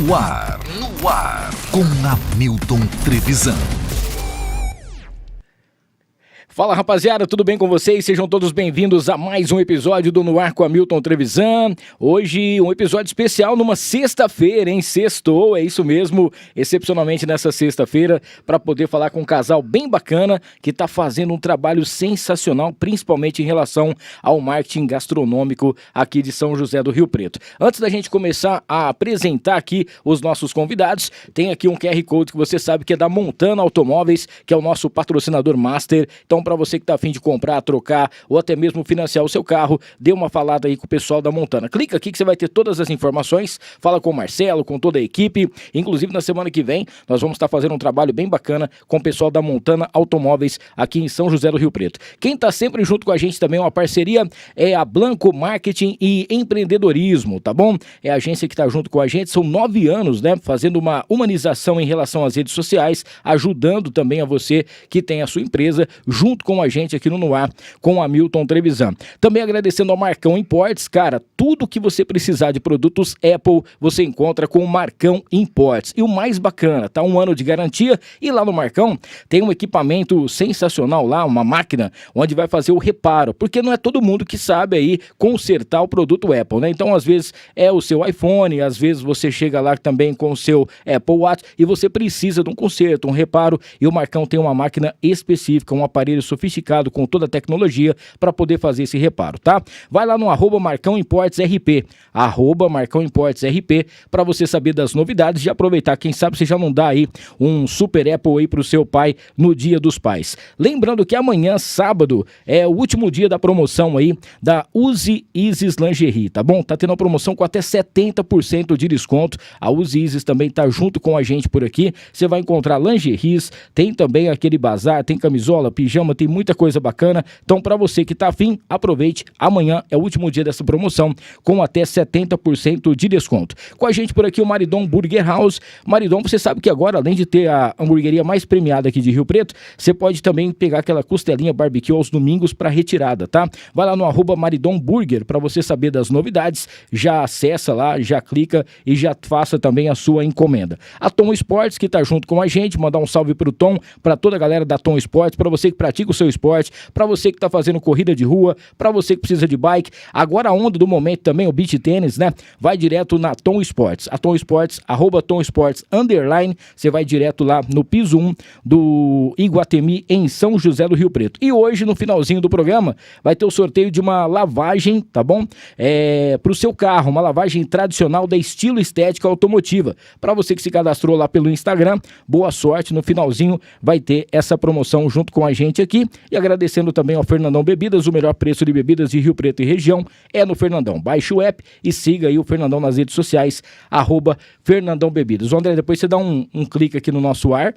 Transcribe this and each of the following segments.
No ar, com Hamilton Trevisan. Fala, rapaziada, tudo bem com vocês? Sejam todos bem-vindos a mais um episódio do No Ar com Hamilton Trevisan. Hoje um episódio especial numa sexta-feira, hein? Sextou, é isso mesmo, excepcionalmente nessa sexta-feira, para poder falar com um casal bem bacana que está fazendo um trabalho sensacional, principalmente em relação ao marketing gastronômico aqui de São José do Rio Preto. Antes da gente começar a apresentar aqui os nossos convidados, tem aqui um QR Code que você sabe que é da Montana Automóveis, que é o nosso patrocinador master. Então, para você que está a fim de comprar, trocar ou até mesmo financiar o seu carro, dê uma falada aí com o pessoal da Montana. Clica aqui que você vai ter todas as informações, fala com o Marcelo, com toda a equipe. Inclusive, na semana que vem, nós vamos estar fazendo um trabalho bem bacana com o pessoal da Montana Automóveis aqui em São José do Rio Preto. Quem está sempre junto com a gente também, uma parceria, é a Blanco Marketing e Empreendedorismo, tá bom? É a agência que está junto com a gente, são 9 anos, né? Fazendo uma humanização em relação às redes sociais, ajudando também a você que tem a sua empresa, junto com a gente aqui no Ar, com o Hamilton Trevisan. Também agradecendo ao Marcão Imports, cara, tudo que você precisar de produtos Apple, você encontra com o Marcão Imports. E o mais bacana, tá? 1 ano de garantia, e lá no Marcão tem um equipamento sensacional lá, uma máquina, onde vai fazer o reparo, porque não é todo mundo que sabe aí consertar o produto Apple, né? Então, às vezes, é o seu iPhone, às vezes você chega lá também com o seu Apple Watch e você precisa de um conserto, um reparo, e o Marcão tem uma máquina específica, um aparelho sofisticado com toda a tecnologia para poder fazer esse reparo, tá? Vai lá no @Marcão Imports RP, @Marcão Imports RP, para você saber das novidades e aproveitar, quem sabe você já não dá aí um super Apple aí pro seu pai no Dia dos Pais. Lembrando que amanhã, sábado, é o último dia da promoção aí da Uzi Isis Lingerie, tá bom? Tá tendo uma promoção com até 70% de desconto. A Uzi Isis também tá junto com a gente por aqui. Você vai encontrar lingeries, tem também aquele bazar, tem camisola, pijama, tem muita coisa bacana. Então, para você que tá afim, aproveite. Amanhã é o último dia dessa promoção com até 70% de desconto. Com a gente por aqui o Maridon Burger House. Maridon, você sabe que agora, além de ter a hamburgueria mais premiada aqui de Rio Preto, você pode também pegar aquela costelinha barbecue aos domingos para retirada, tá? Vai lá no @Maridon Burger para você saber das novidades. Já acessa lá, já clica e já faça também a sua encomenda. A Tom Sports, que tá junto com a gente, mandar um salve pro Tom, para toda a galera da Tom Sports, para você que pratica o seu esporte, para você que está fazendo corrida de rua, para você que precisa de bike. Agora a onda do momento também, o beach tênis, né? Vai direto na Tom Sports. A Tom Sports, @Tom Sports _, você vai direto lá no piso 1 do Iguatemi, em São José do Rio Preto. E hoje, no finalzinho do programa, vai ter o sorteio de uma lavagem, tá bom? Pro seu carro, uma lavagem tradicional da Estilo Estética Automotiva. Para você que se cadastrou lá pelo Instagram, boa sorte, no finalzinho vai ter essa promoção junto com a gente aqui. E agradecendo também ao Fernandão Bebidas, o melhor preço de bebidas de Rio Preto e região é no Fernandão. Baixe o app e siga aí o Fernandão nas redes sociais, @Fernandão Bebidas. André, depois você dá um clique aqui no nosso ar,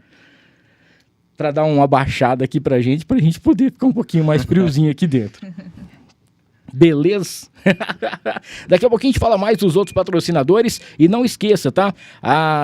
para dar uma baixada aqui pra gente poder ficar um pouquinho mais friozinho aqui dentro. Beleza? Daqui a pouquinho a gente fala mais dos outros patrocinadores e não esqueça, tá?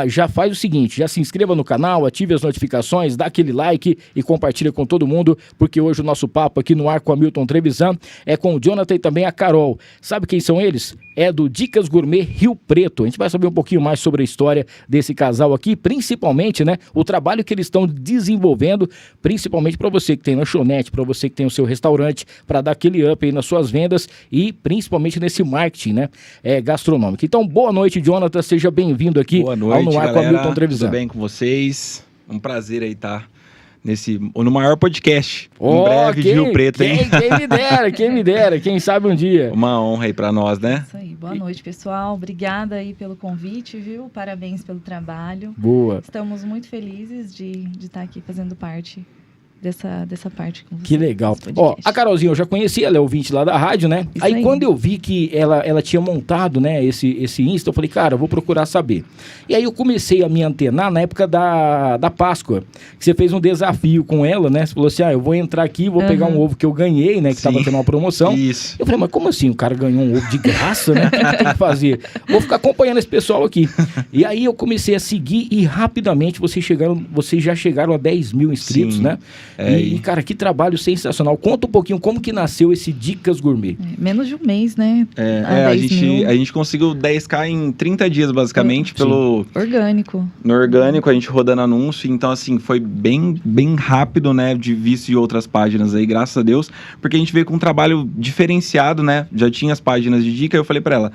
Já faz o seguinte, já se inscreva no canal, ative as notificações, dá aquele like e compartilha com todo mundo, porque hoje o nosso papo aqui no Ar com Hamilton Trevisan é com o Jonathan e também a Carol. Sabe quem são eles? É do Dicas Gourmet Rio Preto. A gente vai saber um pouquinho mais sobre a história desse casal aqui, principalmente, né, o trabalho que eles estão desenvolvendo, principalmente para você que tem lanchonete, para você que tem o seu restaurante, para dar aquele up aí nas suas vendas e principalmente nesse marketing, né, gastronômico. Então, boa noite, Jonathan, seja bem-vindo aqui boa noite, ao No Ar com Hamilton Trevisan. Tudo bem com vocês? Um prazer aí estar no maior podcast, em breve, de Rio Preto, hein? Quem me dera, quem sabe um dia. Uma honra aí pra nós, né? Isso aí, boa noite, pessoal. Obrigada aí pelo convite, viu? Parabéns pelo trabalho. Boa. Estamos muito felizes de estar aqui fazendo parte dessa parte com você. Que legal. Ó, a Carolzinha eu já conheci, ela é ouvinte lá da rádio, né? Aí quando eu vi que ela tinha montado, né, esse Insta, eu falei, cara, eu vou procurar saber. E aí eu comecei a me antenar na época da Páscoa, que você fez um desafio com ela, né? Você falou assim, eu vou entrar aqui, vou pegar um ovo que eu ganhei, né, que tava tendo uma promoção. Isso. Eu falei, mas como assim? O cara ganhou um ovo de graça, né? O que tem que fazer? Vou ficar acompanhando esse pessoal aqui. E aí eu comecei a seguir e rapidamente vocês já chegaram a 10 mil inscritos, né? E, cara, que trabalho sensacional. Conta um pouquinho como que nasceu esse Dicas Gourmet. Menos de um mês, né? A gente conseguiu 10K em 30 dias, basicamente, pelo... Orgânico. No orgânico, a gente rodando anúncio. Então, assim, foi bem rápido, né? De visto de outras páginas aí, graças a Deus. Porque a gente veio com um trabalho diferenciado, né? Já tinha as páginas de dica, eu falei pra ela...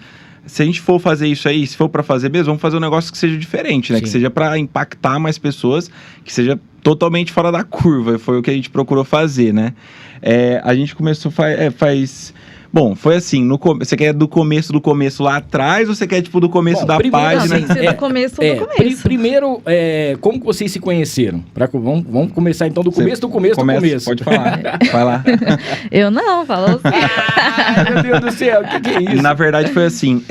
Se a gente for fazer isso aí, se for para fazer mesmo, vamos fazer um negócio que seja diferente, né? Sim. Que seja para impactar mais pessoas, que seja totalmente fora da curva. Foi o que a gente procurou fazer, né? A gente começou faz... Bom, foi assim, você quer do começo lá atrás ou você quer, tipo, do começo da página? Não, tem que ser do começo do começo. Primeiro, como que vocês se conheceram? Vamos começar, então, do começo do começo. Pode falar, vai lá. Eu não, fala você. Meu Deus do céu, o que é isso? Na verdade, foi assim,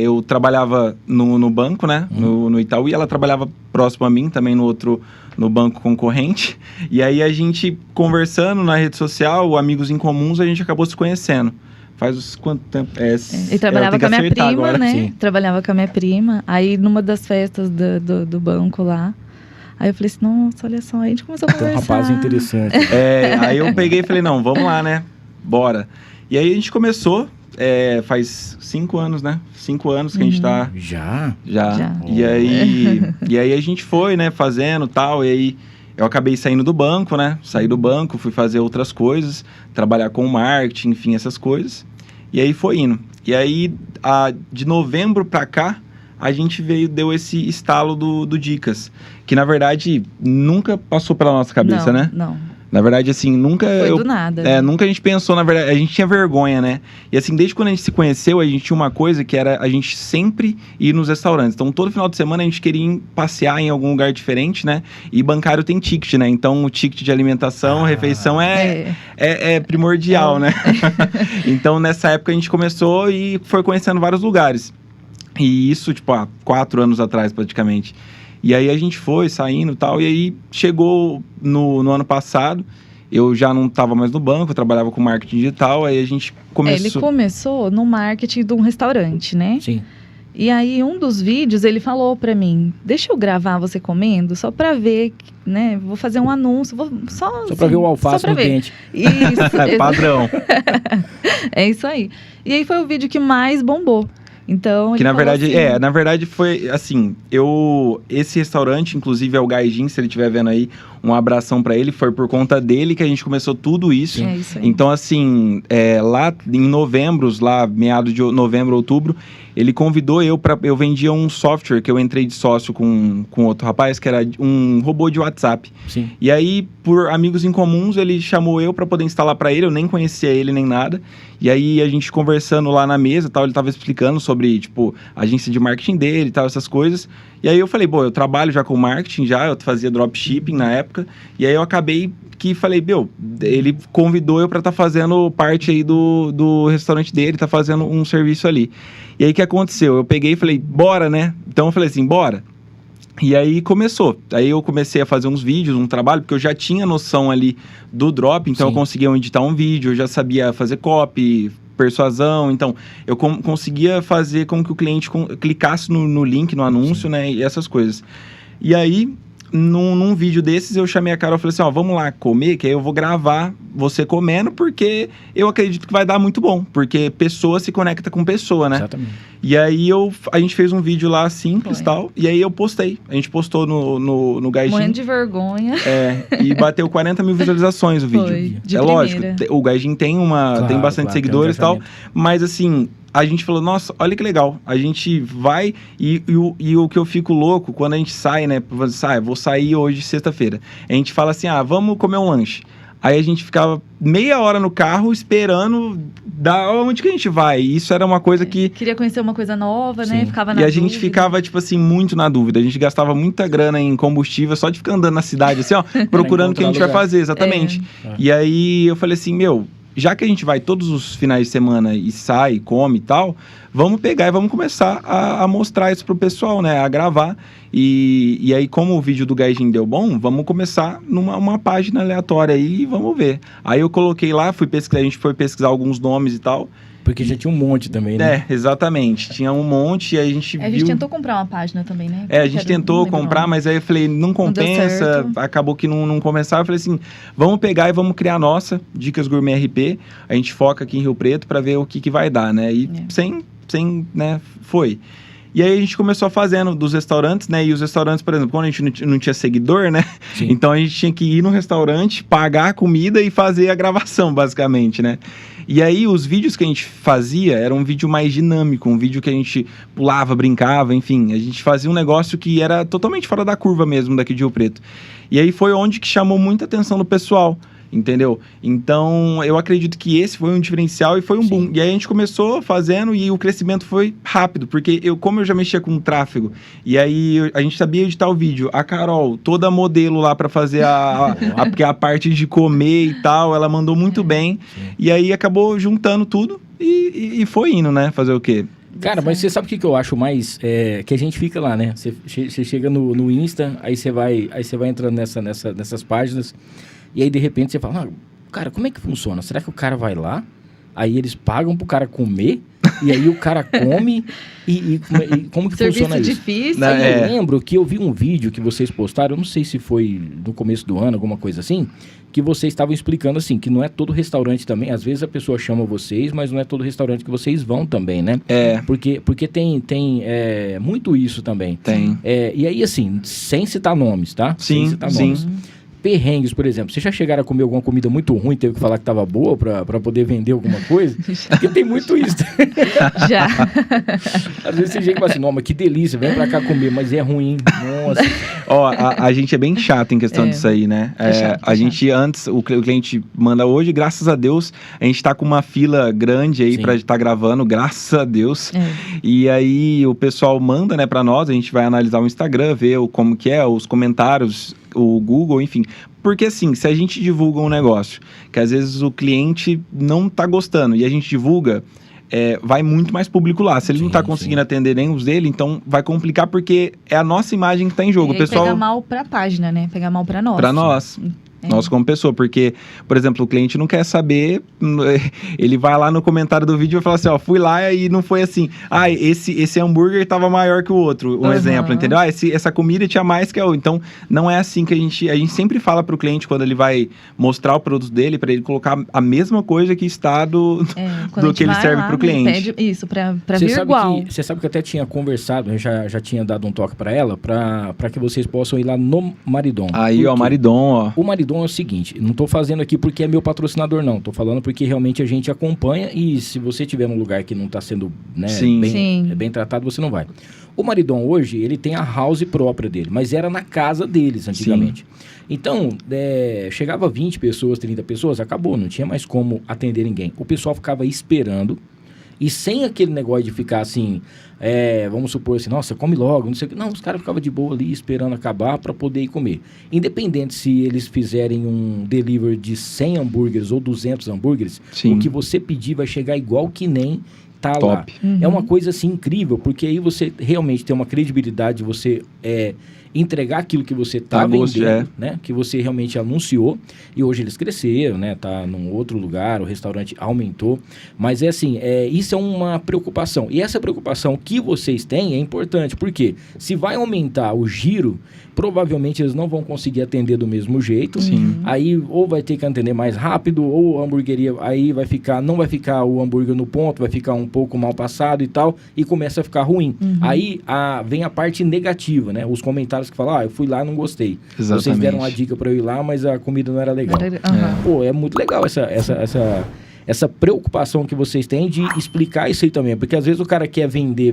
eu trabalhava no banco, né, no Itaú, e ela trabalhava próximo a mim, também no banco concorrente. E aí, a gente, conversando na rede social, amigos em comuns, a gente acabou se conhecendo. Faz quanto tempo? E trabalhava com a minha prima, agora. né? Sim. Trabalhava com a minha prima. Aí, numa das festas do banco lá, aí eu falei assim, nossa, olha só, a gente começou a conversar. Um rapaz interessante. Aí eu peguei e falei, não, vamos lá, né? Bora. E aí a gente começou, faz 5 anos, né? 5 anos que a gente tá... Já? Já. E aí a gente foi, né, fazendo tal, e aí... Eu acabei saindo do banco, né? Saí do banco, fui fazer outras coisas, trabalhar com marketing, enfim, essas coisas. E aí foi indo. E aí, de novembro pra cá, a gente deu esse estalo do Dicas. Que, na verdade, nunca passou pela nossa cabeça, né? Não. Na verdade, assim, nunca... Foi do nada. Nunca a gente pensou, na verdade, a gente tinha vergonha, né? E assim, desde quando a gente se conheceu, a gente tinha uma coisa que era a gente sempre ir nos restaurantes. Então, todo final de semana a gente queria passear em algum lugar diferente, né? E bancário tem ticket, né? Então, o ticket de alimentação, refeição é primordial, né? Então, nessa época a gente começou e foi conhecendo vários lugares. E isso, tipo, há 4 anos atrás, praticamente. E aí a gente foi saindo e tal, e aí chegou no ano passado, eu já não estava mais no banco, eu trabalhava com marketing digital, aí a gente começou... Ele começou no marketing de um restaurante, né? Sim. E aí, um dos vídeos, ele falou pra mim, deixa eu gravar você comendo, só pra ver, né? Vou fazer um anúncio, só pra ver o alface no dente. Isso. Padrão. É isso aí. E aí foi o vídeo que mais bombou. Então, que ele na verdade, assim, na verdade foi assim, esse restaurante, inclusive é o Gaijin, se ele estiver vendo aí, um abração pra ele, foi por conta dele que a gente começou tudo isso. É isso aí. Então assim, lá em novembro, meados de novembro, outubro, ele convidou eu vendia um software que eu entrei de sócio com outro rapaz, que era um robô de WhatsApp. Sim. E aí, por amigos em comuns, ele chamou eu para poder instalar para ele, eu nem conhecia ele nem nada. E aí, a gente conversando lá na mesa, tal, ele tava explicando sobre, tipo, a agência de marketing dele e tal, essas coisas. E aí eu falei, eu trabalho já com marketing eu fazia dropshipping na época. E aí eu acabei que falei, ele convidou eu para estar fazendo parte aí do restaurante dele, tá fazendo um serviço ali. E aí o que aconteceu? Eu peguei e falei, bora, né? Então eu falei assim, bora. E aí começou. Aí eu comecei a fazer uns vídeos, um trabalho, porque eu já tinha noção ali do drop, então eu conseguia editar um vídeo, eu já sabia fazer copy, persuasão, então eu conseguia fazer com que o cliente clicasse no link, no anúncio, né? E essas coisas. E aí... Num vídeo desses, eu chamei a Carol e falei assim, vamos lá comer, que aí eu vou gravar você comendo, porque eu acredito que vai dar muito bom, porque pessoa se conecta com pessoa, né? Exatamente. E aí a gente fez um vídeo lá simples e tal, e aí eu postei. A gente postou no Gaijin. Morrendo de vergonha. E bateu 40 mil visualizações o vídeo. Foi, de lógico, primeira. o Gaijin tem bastante seguidores e tal, mas assim... A gente falou, nossa, olha que legal. A gente vai e o que eu fico louco, quando a gente sai, né? Vou sair hoje, sexta-feira. A gente fala assim, vamos comer um lanche. Aí a gente ficava meia hora no carro esperando onde que a gente vai. E isso era uma coisa que... Queria conhecer uma coisa nova, né? Ficava na dúvida. E a dúvida. gente ficava, tipo assim, muito na dúvida. A gente gastava muita grana em combustível só de ficar andando na cidade, assim, procurando o que a gente vai fazer, exatamente. E aí eu falei assim, já que a gente vai todos os finais de semana e sai, come e tal, vamos pegar e vamos começar a mostrar isso pro pessoal, né? A gravar. E aí, como o vídeo do Gaijin deu bom, vamos começar numa página aleatória aí e vamos ver. Aí eu coloquei lá, a gente foi pesquisar alguns nomes e tal. Porque já tinha um monte também, né? Exatamente. Tinha um monte e aí a gente viu... A gente tentou comprar uma página também, né? a gente tentou comprar, mas aí eu falei, não compensa, acabou que não compensava. Eu falei assim, vamos pegar e vamos criar a nossa, Dicas Gourmet RP. A gente foca aqui em Rio Preto pra ver o que vai dar, né? E sem, né, foi. E aí a gente começou fazendo dos restaurantes, né? E os restaurantes, por exemplo, quando a gente não tinha seguidor, né? Sim. Então a gente tinha que ir no restaurante, pagar a comida e fazer a gravação, basicamente, né? E aí os vídeos que a gente fazia era um vídeo mais dinâmico, um vídeo que a gente pulava, brincava, enfim. A gente fazia um negócio que era totalmente fora da curva mesmo daqui de Rio Preto. E aí foi onde que chamou muita atenção do pessoal. Entendeu? Então, eu acredito que esse foi um diferencial e foi um boom. E aí a gente começou fazendo e o crescimento foi rápido, porque como eu já mexia com tráfego, e aí a gente sabia editar o vídeo. A Carol, toda modelo lá pra fazer a parte de comer e tal, ela mandou muito bem. E aí acabou juntando tudo e foi indo, né? Fazer o quê? Cara, mas você sabe o que eu acho mais? Que a gente fica lá, né? Você chega no Insta, aí você vai entrando nessas páginas. E aí, de repente, você fala, cara, como é que funciona? Será que o cara vai lá? Aí eles pagam pro cara comer? E aí o cara come? E como que funciona isso? Difícil. Aí eu lembro que eu vi um vídeo que vocês postaram, eu não sei se foi no começo do ano, alguma coisa assim, que vocês estavam explicando assim, que não é todo restaurante também, às vezes a pessoa chama vocês, mas não é todo restaurante que vocês vão também, né? Porque tem muito isso também. Tem. E aí, assim, sem citar nomes, tá? Sim, sem citar nomes. Perrengues, por exemplo. Vocês já chegaram a comer alguma comida muito ruim, teve que falar que tava boa pra poder vender alguma coisa? Porque tem muito isso. Já. Às vezes tem gente que fala assim, não, mas que delícia, vem pra cá comer, mas é ruim. Nossa. Ó, a gente é bem chato em questão disso aí, né? A gente antes, o cliente manda hoje, graças a Deus, a gente tá com uma fila grande aí pra estar gravando, graças a Deus. E aí o pessoal manda, né, pra nós, a gente vai analisar o Instagram, ver como que é, os comentários, o Google, enfim. Porque assim, se a gente divulga um negócio que às vezes o cliente não tá gostando e a gente divulga, vai muito mais público lá. Se ele não tá conseguindo atender nem os dele, então vai complicar porque é a nossa imagem que tá em jogo. E o pessoal pega mal pra página, né? Pega mal pra nós. Pra nós. Nós como pessoa, porque, por exemplo, o cliente não quer saber, ele vai lá no comentário do vídeo e vai falar assim, ó, fui lá e não foi assim, esse hambúrguer tava maior que o outro, um exemplo, entendeu? Essa comida tinha mais que a outra. Então, não é assim que a gente sempre fala pro cliente quando ele vai mostrar o produto dele, pra ele colocar a mesma coisa que está do que ele serve pro cliente. Pede isso, pra vir igual. Você sabe que eu até tinha conversado, eu já tinha dado um toque pra ela, pra que vocês possam ir lá no Maridon. Aí, ó, Maridon, ó. O Maridon é o seguinte, não tô fazendo aqui porque é meu patrocinador, não. Tô falando porque realmente a gente acompanha e se você tiver num lugar que não tá sendo, né, bem tratado, você não vai. O Maridon hoje, ele tem a house própria dele, mas era na casa deles antigamente. Então, chegava 20 pessoas, 30 pessoas, acabou, não tinha mais como atender ninguém. O pessoal ficava esperando e sem aquele negócio de ficar assim, vamos supor assim, nossa, come logo, não sei o que. Não, os caras ficavam de boa ali esperando acabar para poder ir comer. Independente se eles fizerem um delivery de 100 hambúrgueres ou 200 hambúrgueres, o que você pedir vai chegar igual que nem tá lá. É uma coisa assim incrível, porque aí você realmente tem uma credibilidade de você entregar aquilo que você tá vendendo, né? Que você realmente anunciou. E hoje eles cresceram, né? Tá num outro lugar, o restaurante aumentou. Mas é assim, isso é uma preocupação. E essa preocupação que vocês têm é importante, porque se vai aumentar o giro, provavelmente eles não vão conseguir atender do mesmo jeito. Aí ou vai ter que atender mais rápido, ou a hamburgueria aí não vai ficar o hambúrguer no ponto, vai ficar um pouco mal passado e tal, e começa a ficar ruim. Aí vem a parte negativa, né? Os comentários que falam, eu fui lá e não gostei. Exatamente. Vocês deram uma dica pra eu ir lá, mas a comida não era legal. Pô, é muito legal essa preocupação que vocês têm de explicar isso aí também. Porque às vezes o cara quer vender,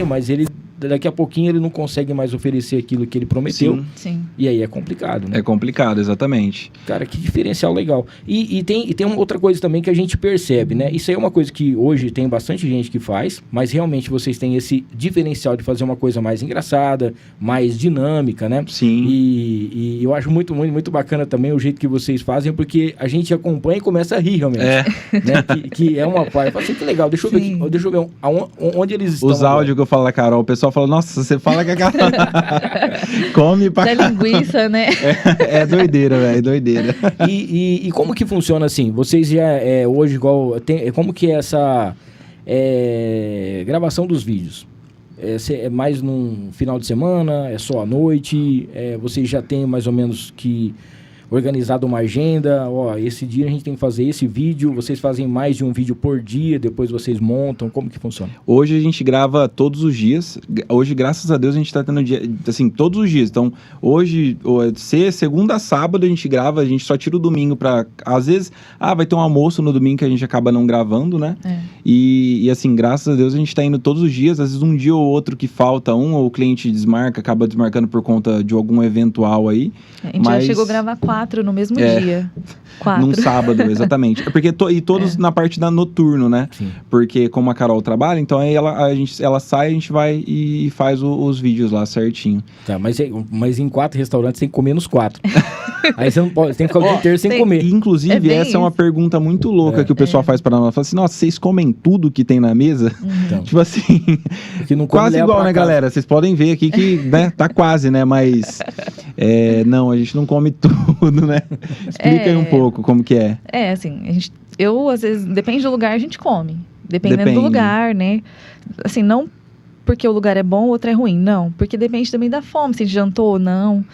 mas ele daqui a pouquinho ele não consegue mais oferecer aquilo que ele prometeu. Sim. E aí é complicado, né? É complicado, exatamente. Cara, que diferencial legal. E tem uma outra coisa também que a gente percebe, né? Isso aí é uma coisa que hoje tem bastante gente que faz, mas realmente vocês têm esse diferencial de fazer uma coisa mais engraçada, mais dinâmica, né? Sim. E eu acho muito, muito, muito bacana também o jeito que vocês fazem, porque a gente acompanha e começa a rir realmente. Né? que é uma parte. Eu falo assim, que legal, deixa eu ver onde eles estão. Os áudios que eu falo da Carol, o pessoal pessoal fala, nossa, você fala que aquela come pra Da linguiça, né? É doideira, velho, doideira. E como que funciona assim? Vocês já, hoje, igual, como que é essa gravação dos vídeos? É mais num final de semana? É só à noite? Vocês já têm mais ou menos que organizado uma agenda? Esse dia a gente tem que fazer esse vídeo. Vocês fazem mais de um vídeo por dia, depois vocês montam? Como que funciona? Hoje a gente grava todos os dias. Hoje, graças a Deus, a gente tá tendo dia, assim, todos os dias. Então, hoje, segunda a sábado a gente grava, a gente só tira o domingo pra... Às vezes, vai ter um almoço no domingo que a gente acaba não gravando, né? E assim, graças a Deus a gente tá indo todos os dias. Às vezes um dia ou outro que falta ou o cliente desmarca, acaba desmarcando por conta de algum eventual aí. A gente já chegou a gravar 4 no mesmo dia. 4. Num sábado, exatamente. Porque todos na parte da noturno, né? Sim. Porque como a Carol trabalha, então aí ela sai, a gente vai e faz os vídeos lá certinho. Tá, mas em 4 restaurantes tem que comer nos 4. Aí você não pode, tem que ficar o dia inteiro sem comer. Inclusive, essa é uma pergunta muito louca que o pessoal faz pra nós. Fala assim, nossa, vocês comem tudo que tem na mesa? Então, Tipo assim, não come, quase igual, né, galera? Vocês podem ver aqui que, né, tá quase, né? Mas, não, a gente não come tudo, né? Explica aí um pouco como que é. Assim, às vezes, depende do lugar, a gente come. Dependendo do lugar, né? Assim, não porque o lugar é bom, o outro é ruim, não. Porque depende também da fome, se jantou ou não.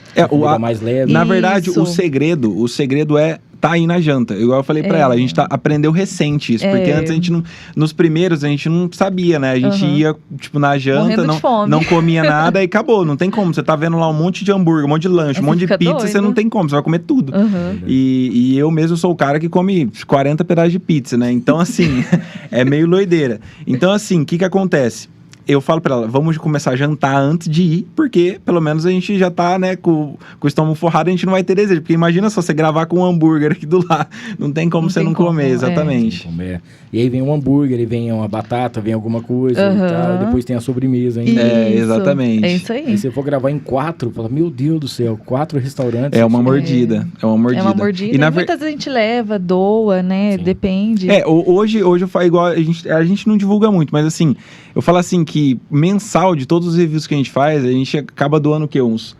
Mais leve. Na verdade, o segredo é tá aí na janta. Igual eu falei pra ela, a gente aprendeu recente isso. Porque antes a gente não... Nos primeiros, a gente não sabia, né? A gente ia, tipo, na janta, não comia nada e acabou. Não tem como. Você tá vendo lá um monte de hambúrguer, um monte de lanche, um monte de pizza, você não tem como. Você vai comer tudo. E eu mesmo sou o cara que come 40 pedaços de pizza, né? Então, assim, é meio loideira. Então, assim, o que acontece? Eu falo pra ela, vamos começar a jantar antes de ir, porque pelo menos a gente já tá, né, com o estômago forrado, a gente não vai ter desejo. Porque imagina só você gravar com um hambúrguer aqui do lado, não tem como você não comer, exatamente. E aí vem um hambúrguer, aí vem uma batata, vem alguma coisa e tal, e depois tem a sobremesa ainda. Exatamente. É isso aí. E se for gravar em 4, fala, meu Deus do céu, 4 restaurantes. É uma mordida, é uma mordida. E muitas vezes a gente leva, doa, né, depende. Hoje eu falo igual, a gente não divulga muito, mas assim, eu falo assim que mensal de todos os reviews que a gente faz, a gente acaba doando o quê? Uns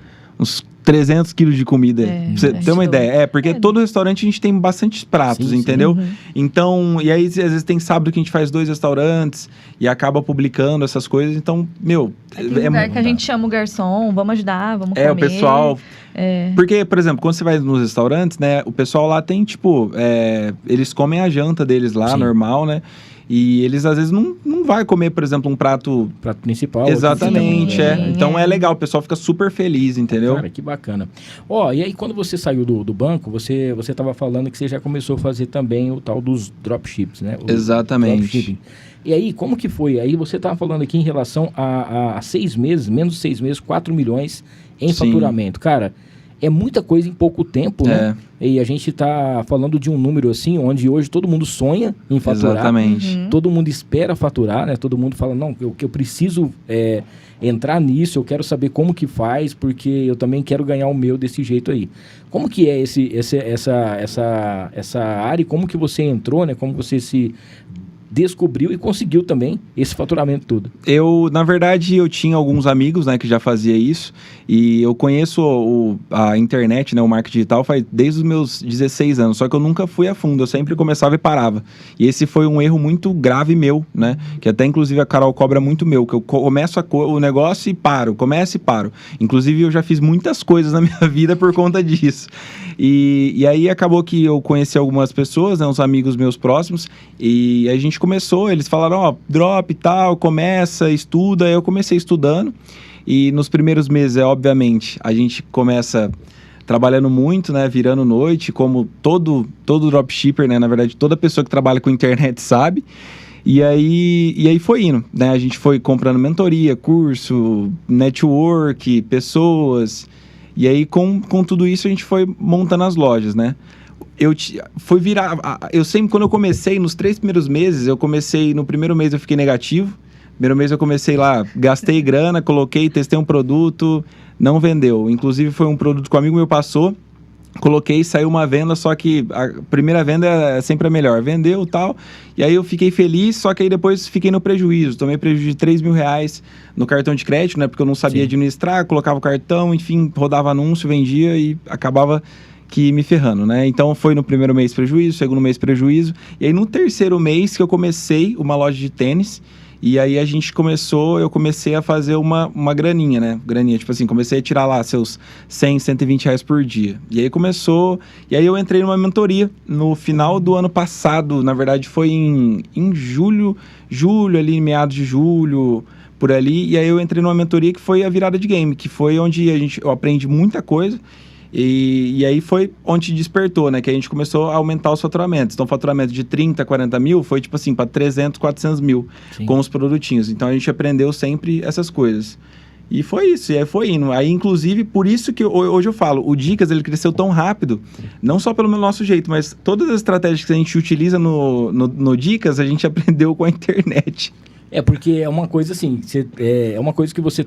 300 quilos de comida. Pra você ter uma ideia. Porque todo restaurante a gente tem bastantes pratos, entendeu? Então, e aí às vezes tem sábado que a gente faz 2 restaurantes e acaba publicando essas coisas. Então, Tem lugar que a gente chama o garçom, vamos ajudar, vamos comer. O pessoal... Porque, por exemplo, quando você vai nos restaurantes, né? O pessoal lá tem, tipo... eles comem a janta deles lá, normal, né? E eles, às vezes, não vai comer, por exemplo, um prato principal. Exatamente, Então é legal, o pessoal fica super feliz, entendeu? Cara, que bacana. E aí quando você saiu do banco, você estava falando que você já começou a fazer também o tal dos dropships, né? Exatamente. E aí, como que foi? Aí você estava falando aqui em relação a 6 meses, menos de 6 meses, 4 milhões em faturamento. Cara, é muita coisa em pouco tempo, né? E a gente tá falando de um número assim, onde hoje todo mundo sonha em faturar. Exatamente. Todo mundo espera faturar, né? Todo mundo fala, não, eu preciso entrar nisso, eu quero saber como que faz, porque eu também quero ganhar o meu desse jeito aí. Como que é essa área e como que você entrou, né? Como você se descobriu e conseguiu também esse faturamento todo? Na verdade, eu tinha alguns amigos, né, que já fazia isso, e eu conheço a internet, né, o marketing digital desde os meus 16 anos, só que eu nunca fui a fundo, eu sempre começava e parava. E esse foi um erro muito grave meu, né, que até inclusive a Carol cobra muito meu, que eu começo o negócio e paro, começo e paro. Inclusive eu já fiz muitas coisas na minha vida por conta disso. E aí acabou que eu conheci algumas pessoas, né, uns amigos meus próximos, e a gente começou, eles falaram, drop e tal, começa, estuda. Eu comecei estudando e nos primeiros meses, obviamente, a gente começa trabalhando muito, né, virando noite, como todo dropshipper, né, na verdade, toda pessoa que trabalha com internet sabe. E aí foi indo, né, a gente foi comprando mentoria, curso, network, pessoas, e aí com tudo isso a gente foi montando as lojas, né. Eu sempre, quando eu comecei, nos 3 primeiros meses, no primeiro mês eu fiquei negativo. Primeiro mês eu comecei lá, gastei grana, testei um produto, não vendeu. Inclusive foi um produto que um amigo meu passou, Coloquei, saiu uma venda, só que a primeira venda é sempre a melhor. Vendeu e tal, e aí eu fiquei feliz, só que aí depois fiquei no prejuízo. Tomei prejuízo de R$3.000 no cartão de crédito, né? Porque eu não sabia administrar, colocava o cartão, enfim, rodava anúncio, vendia e acabava que me ferrando, né? Então foi no primeiro mês prejuízo, segundo mês prejuízo. E aí no terceiro mês que eu comecei uma loja de tênis, e aí eu comecei a fazer uma graninha, né? Graninha, tipo assim, comecei a tirar lá seus 100, 120 reais por dia. E aí e aí eu entrei numa mentoria no final do ano passado, na verdade foi em julho ali, meados de julho, por ali. E aí eu entrei numa mentoria que foi a virada de game, que foi onde eu aprendi muita coisa. E aí foi onde despertou, né? Que a gente começou a aumentar os faturamentos. Então, o faturamento de 30, 40 mil foi, tipo assim, para 300, 400 mil com os produtinhos. Então, a gente aprendeu sempre essas coisas. E foi isso, e aí foi indo. Aí, inclusive, por isso que hoje eu falo, o Dicas, ele cresceu tão rápido, não só pelo nosso jeito, mas todas as estratégias que a gente utiliza no Dicas, a gente aprendeu com a internet. Porque é uma coisa assim, é uma coisa que você,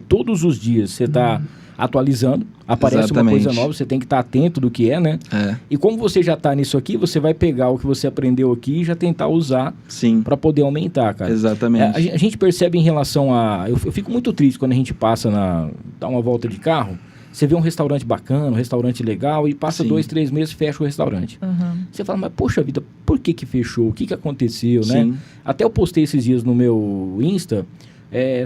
todos os dias, você está atualizando, aparece Exatamente. Uma coisa nova, você tem que estar atento do que é, né? E como você já está nisso aqui, você vai pegar o que você aprendeu aqui e já tentar usar para poder aumentar, cara. Exatamente. A gente percebe em relação a... Eu fico muito triste quando a gente passa dá uma volta de carro, você vê um restaurante bacana, um restaurante legal, e passa 2, 3 meses, fecha o restaurante. Você fala, mas poxa vida, por que fechou? O que aconteceu, né? Até eu postei esses dias no meu Insta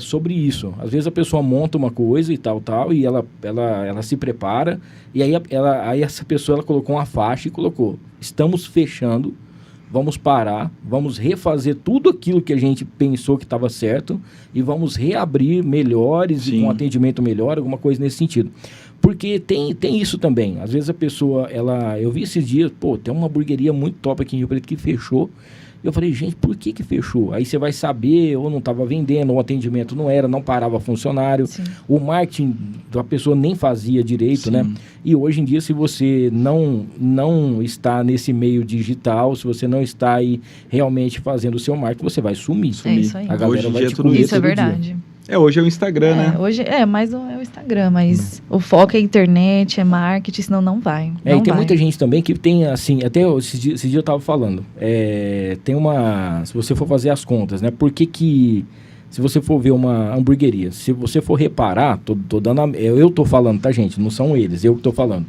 sobre isso. Às vezes a pessoa monta uma coisa e tal, e ela se prepara, e aí essa pessoa ela colocou uma faixa e colocou, estamos fechando, vamos parar, vamos refazer tudo aquilo que a gente pensou que estava certo e vamos reabrir melhores e com atendimento melhor, alguma coisa nesse sentido. Porque tem isso também. Às vezes a pessoa, eu vi esses dias, tem uma hamburgueria muito top aqui em Rio Preto que fechou. Eu falei, gente, por que fechou? Aí você vai saber, ou não estava vendendo, ou o atendimento não parava funcionário, o marketing da pessoa nem fazia direito, né? E hoje em dia, se você não está nesse meio digital, se você não está aí realmente fazendo o seu marketing, você vai sumir. É isso aí. A galera vai te tudo comer isso é todo verdade. dia. Hoje é o Instagram, né? Hoje mais é o Instagram, mas o foco é a internet, é marketing, senão não vai. E tem muita gente também que tem, assim, até esse dia eu tava falando, tem se você for fazer as contas, né? Por que se você for ver uma hamburgueria, se você for reparar, eu tô falando, tá, gente? Não são eles, eu que tô falando.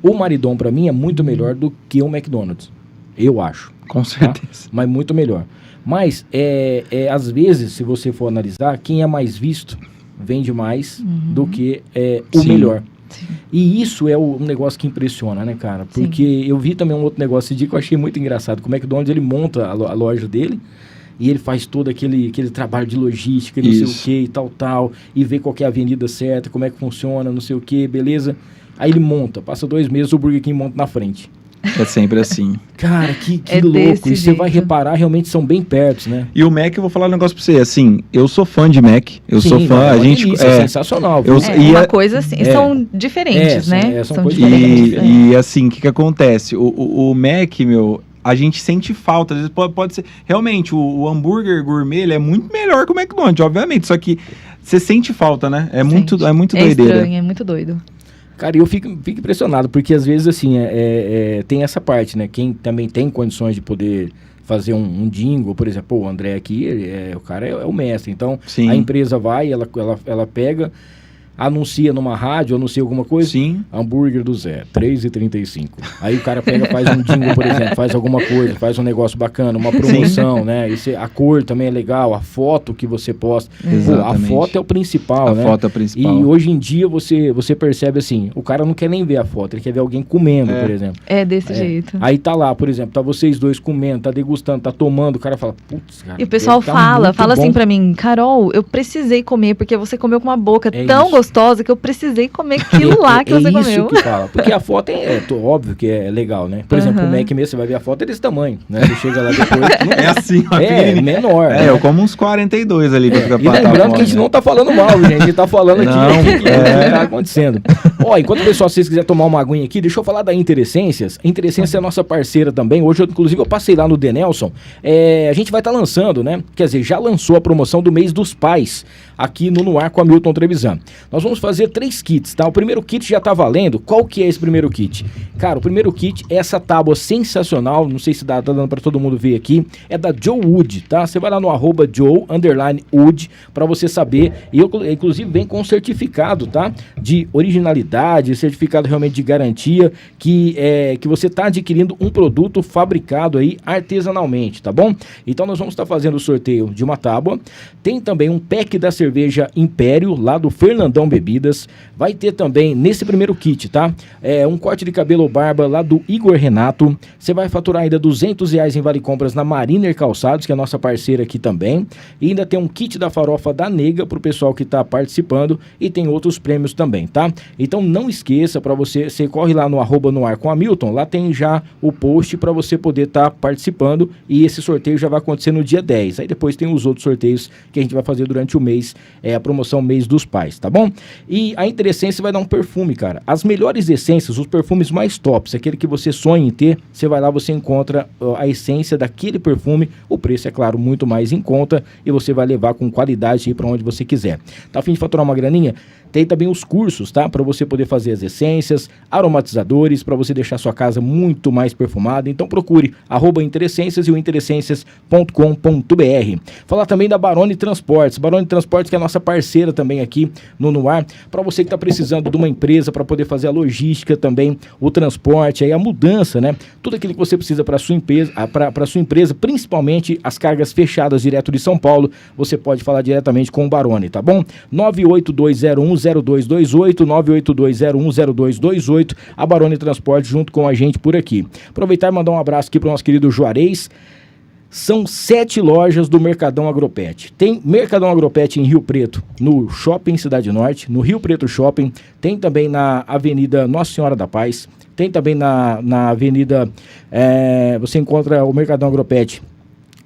O Maridom, pra mim, é muito melhor do que o McDonald's. Eu acho. Com certeza. Mas muito melhor. Mas, às vezes, se você for analisar, quem é mais visto vende mais do que o melhor. Sim. E isso é um negócio que impressiona, né, cara? Porque eu vi também um outro negócio esse dia que eu achei muito engraçado. Como é que o McDonald's, ele monta a loja dele e ele faz todo aquele trabalho de logística, não sei o que e tal, e vê qual que é a avenida certa, como é que funciona, não sei o que, beleza? Aí ele monta, passa 2 meses, o Burger King monta na frente. É sempre assim. Cara, que louco. E você vai reparar, realmente são bem perto, né? E o Mac, eu vou falar um negócio pra você. Assim, eu sou fã de Mac. Eu sou fã. A gente é sensacional. Uma coisa assim, são diferentes, né? São coisas diferentes. E assim, o que acontece? O Mac, a gente sente falta. Às vezes pode ser... Realmente, o hambúrguer gourmet, ele é muito melhor que o McDonald's, obviamente. Só que você sente falta, né? É muito doideira. Estranho, é muito doido. Cara, eu fico impressionado, porque às vezes, assim, tem essa parte, né? Quem também tem condições de poder fazer um jingle, por exemplo, o André aqui, o cara é o mestre. Então, a empresa vai, ela pega, anuncia numa rádio, anuncia alguma coisa. Hambúrguer do Zé, R$3,35. Aí o cara pega, faz um jingle, por exemplo, faz alguma coisa, faz um negócio bacana, uma promoção, né? A cor também é legal, a foto que você posta. A foto é o principal, né? A foto é o principal. E hoje em dia você percebe assim, o cara não quer nem ver a foto, ele quer ver alguém comendo, por exemplo. É desse jeito. Aí tá lá, por exemplo, tá vocês dois comendo, tá degustando, tá tomando, o cara fala, putz, cara. E o pessoal fala assim pra mim, Carol, eu precisei comer, porque você comeu com uma boca tão gostosa que eu precisei comer aquilo lá que você comeu. É isso que fala, porque a foto óbvio que é legal, né? Por exemplo, o Mac mesmo, você vai ver a foto, é desse tamanho, né? Você chega lá depois... É assim, menor. Eu como uns 42 ali. E lembrando que a gente não tá falando mal, gente, a gente tá falando aqui o que tá acontecendo. Enquanto o pessoal, se vocês quiserem tomar uma aguinha aqui, deixa eu falar da Interessências. A Interessência é nossa parceira também. Hoje, inclusive, eu passei lá no Denelson. A gente vai estar lançando, né? Quer dizer, já lançou a promoção do mês dos pais aqui no Ar com a Milton Trevisan. Nós vamos fazer 3 kits, tá? O primeiro kit já tá valendo. Qual que é esse primeiro kit? Cara, o primeiro kit é essa tábua sensacional, não sei se tá dando pra todo mundo ver aqui, é da Joe Wood, tá? Você vai lá no @Joe_Wood pra você saber, e eu, inclusive vem com certificado, tá? De originalidade, certificado realmente de garantia, que você tá adquirindo um produto fabricado aí artesanalmente, tá bom? Então nós vamos estar fazendo o sorteio de uma tábua, tem também um pack da cerveja Império, lá do Fernandão Bebidas, vai ter também nesse primeiro kit, tá? Um corte de cabelo ou barba lá do Igor Renato, você vai faturar ainda R$200 em vale compras na Mariner Calçados, que é a nossa parceira aqui também, e ainda tem um kit da farofa da Nega pro pessoal que tá participando, e tem outros prêmios também, tá? Então não esqueça, para você corre lá no @noarcomhamilton, lá tem já o post para você poder estar participando, e esse sorteio já vai acontecer no dia 10, aí depois tem os outros sorteios que a gente vai fazer durante o mês, a promoção Mês dos Pais, tá bom? E a Interessência vai dar um perfume, cara, as melhores essências, os perfumes mais tops, aquele que você sonha em ter, você vai lá, você encontra a essência daquele perfume, o preço é claro muito mais em conta, e você vai levar com qualidade aí para onde você quiser. Tá a fim de faturar uma graninha? Tem também os cursos, tá? Para você poder fazer as essências, aromatizadores, para você deixar sua casa muito mais perfumada. Então procure @Interessências e o interessências.com.br. Falar também da Barone Transportes. Barone Transportes, que é a nossa parceira também aqui no ar. Para você que está precisando de uma empresa para poder fazer a logística também, o transporte, aí a mudança, né? Tudo aquilo que você precisa para sua empresa, principalmente as cargas fechadas direto de São Paulo, você pode falar diretamente com o Barone, tá bom? 982010228, 982010228, a Barone Transporte junto com a gente por aqui. Aproveitar e mandar um abraço aqui para o nosso querido Juarez. São 7 lojas do Mercadão Agropet. Tem Mercadão Agropet em Rio Preto, no Shopping Cidade Norte, no Rio Preto Shopping. Tem também na Avenida Nossa Senhora da Paz. Tem também na Avenida... você encontra o Mercadão Agropet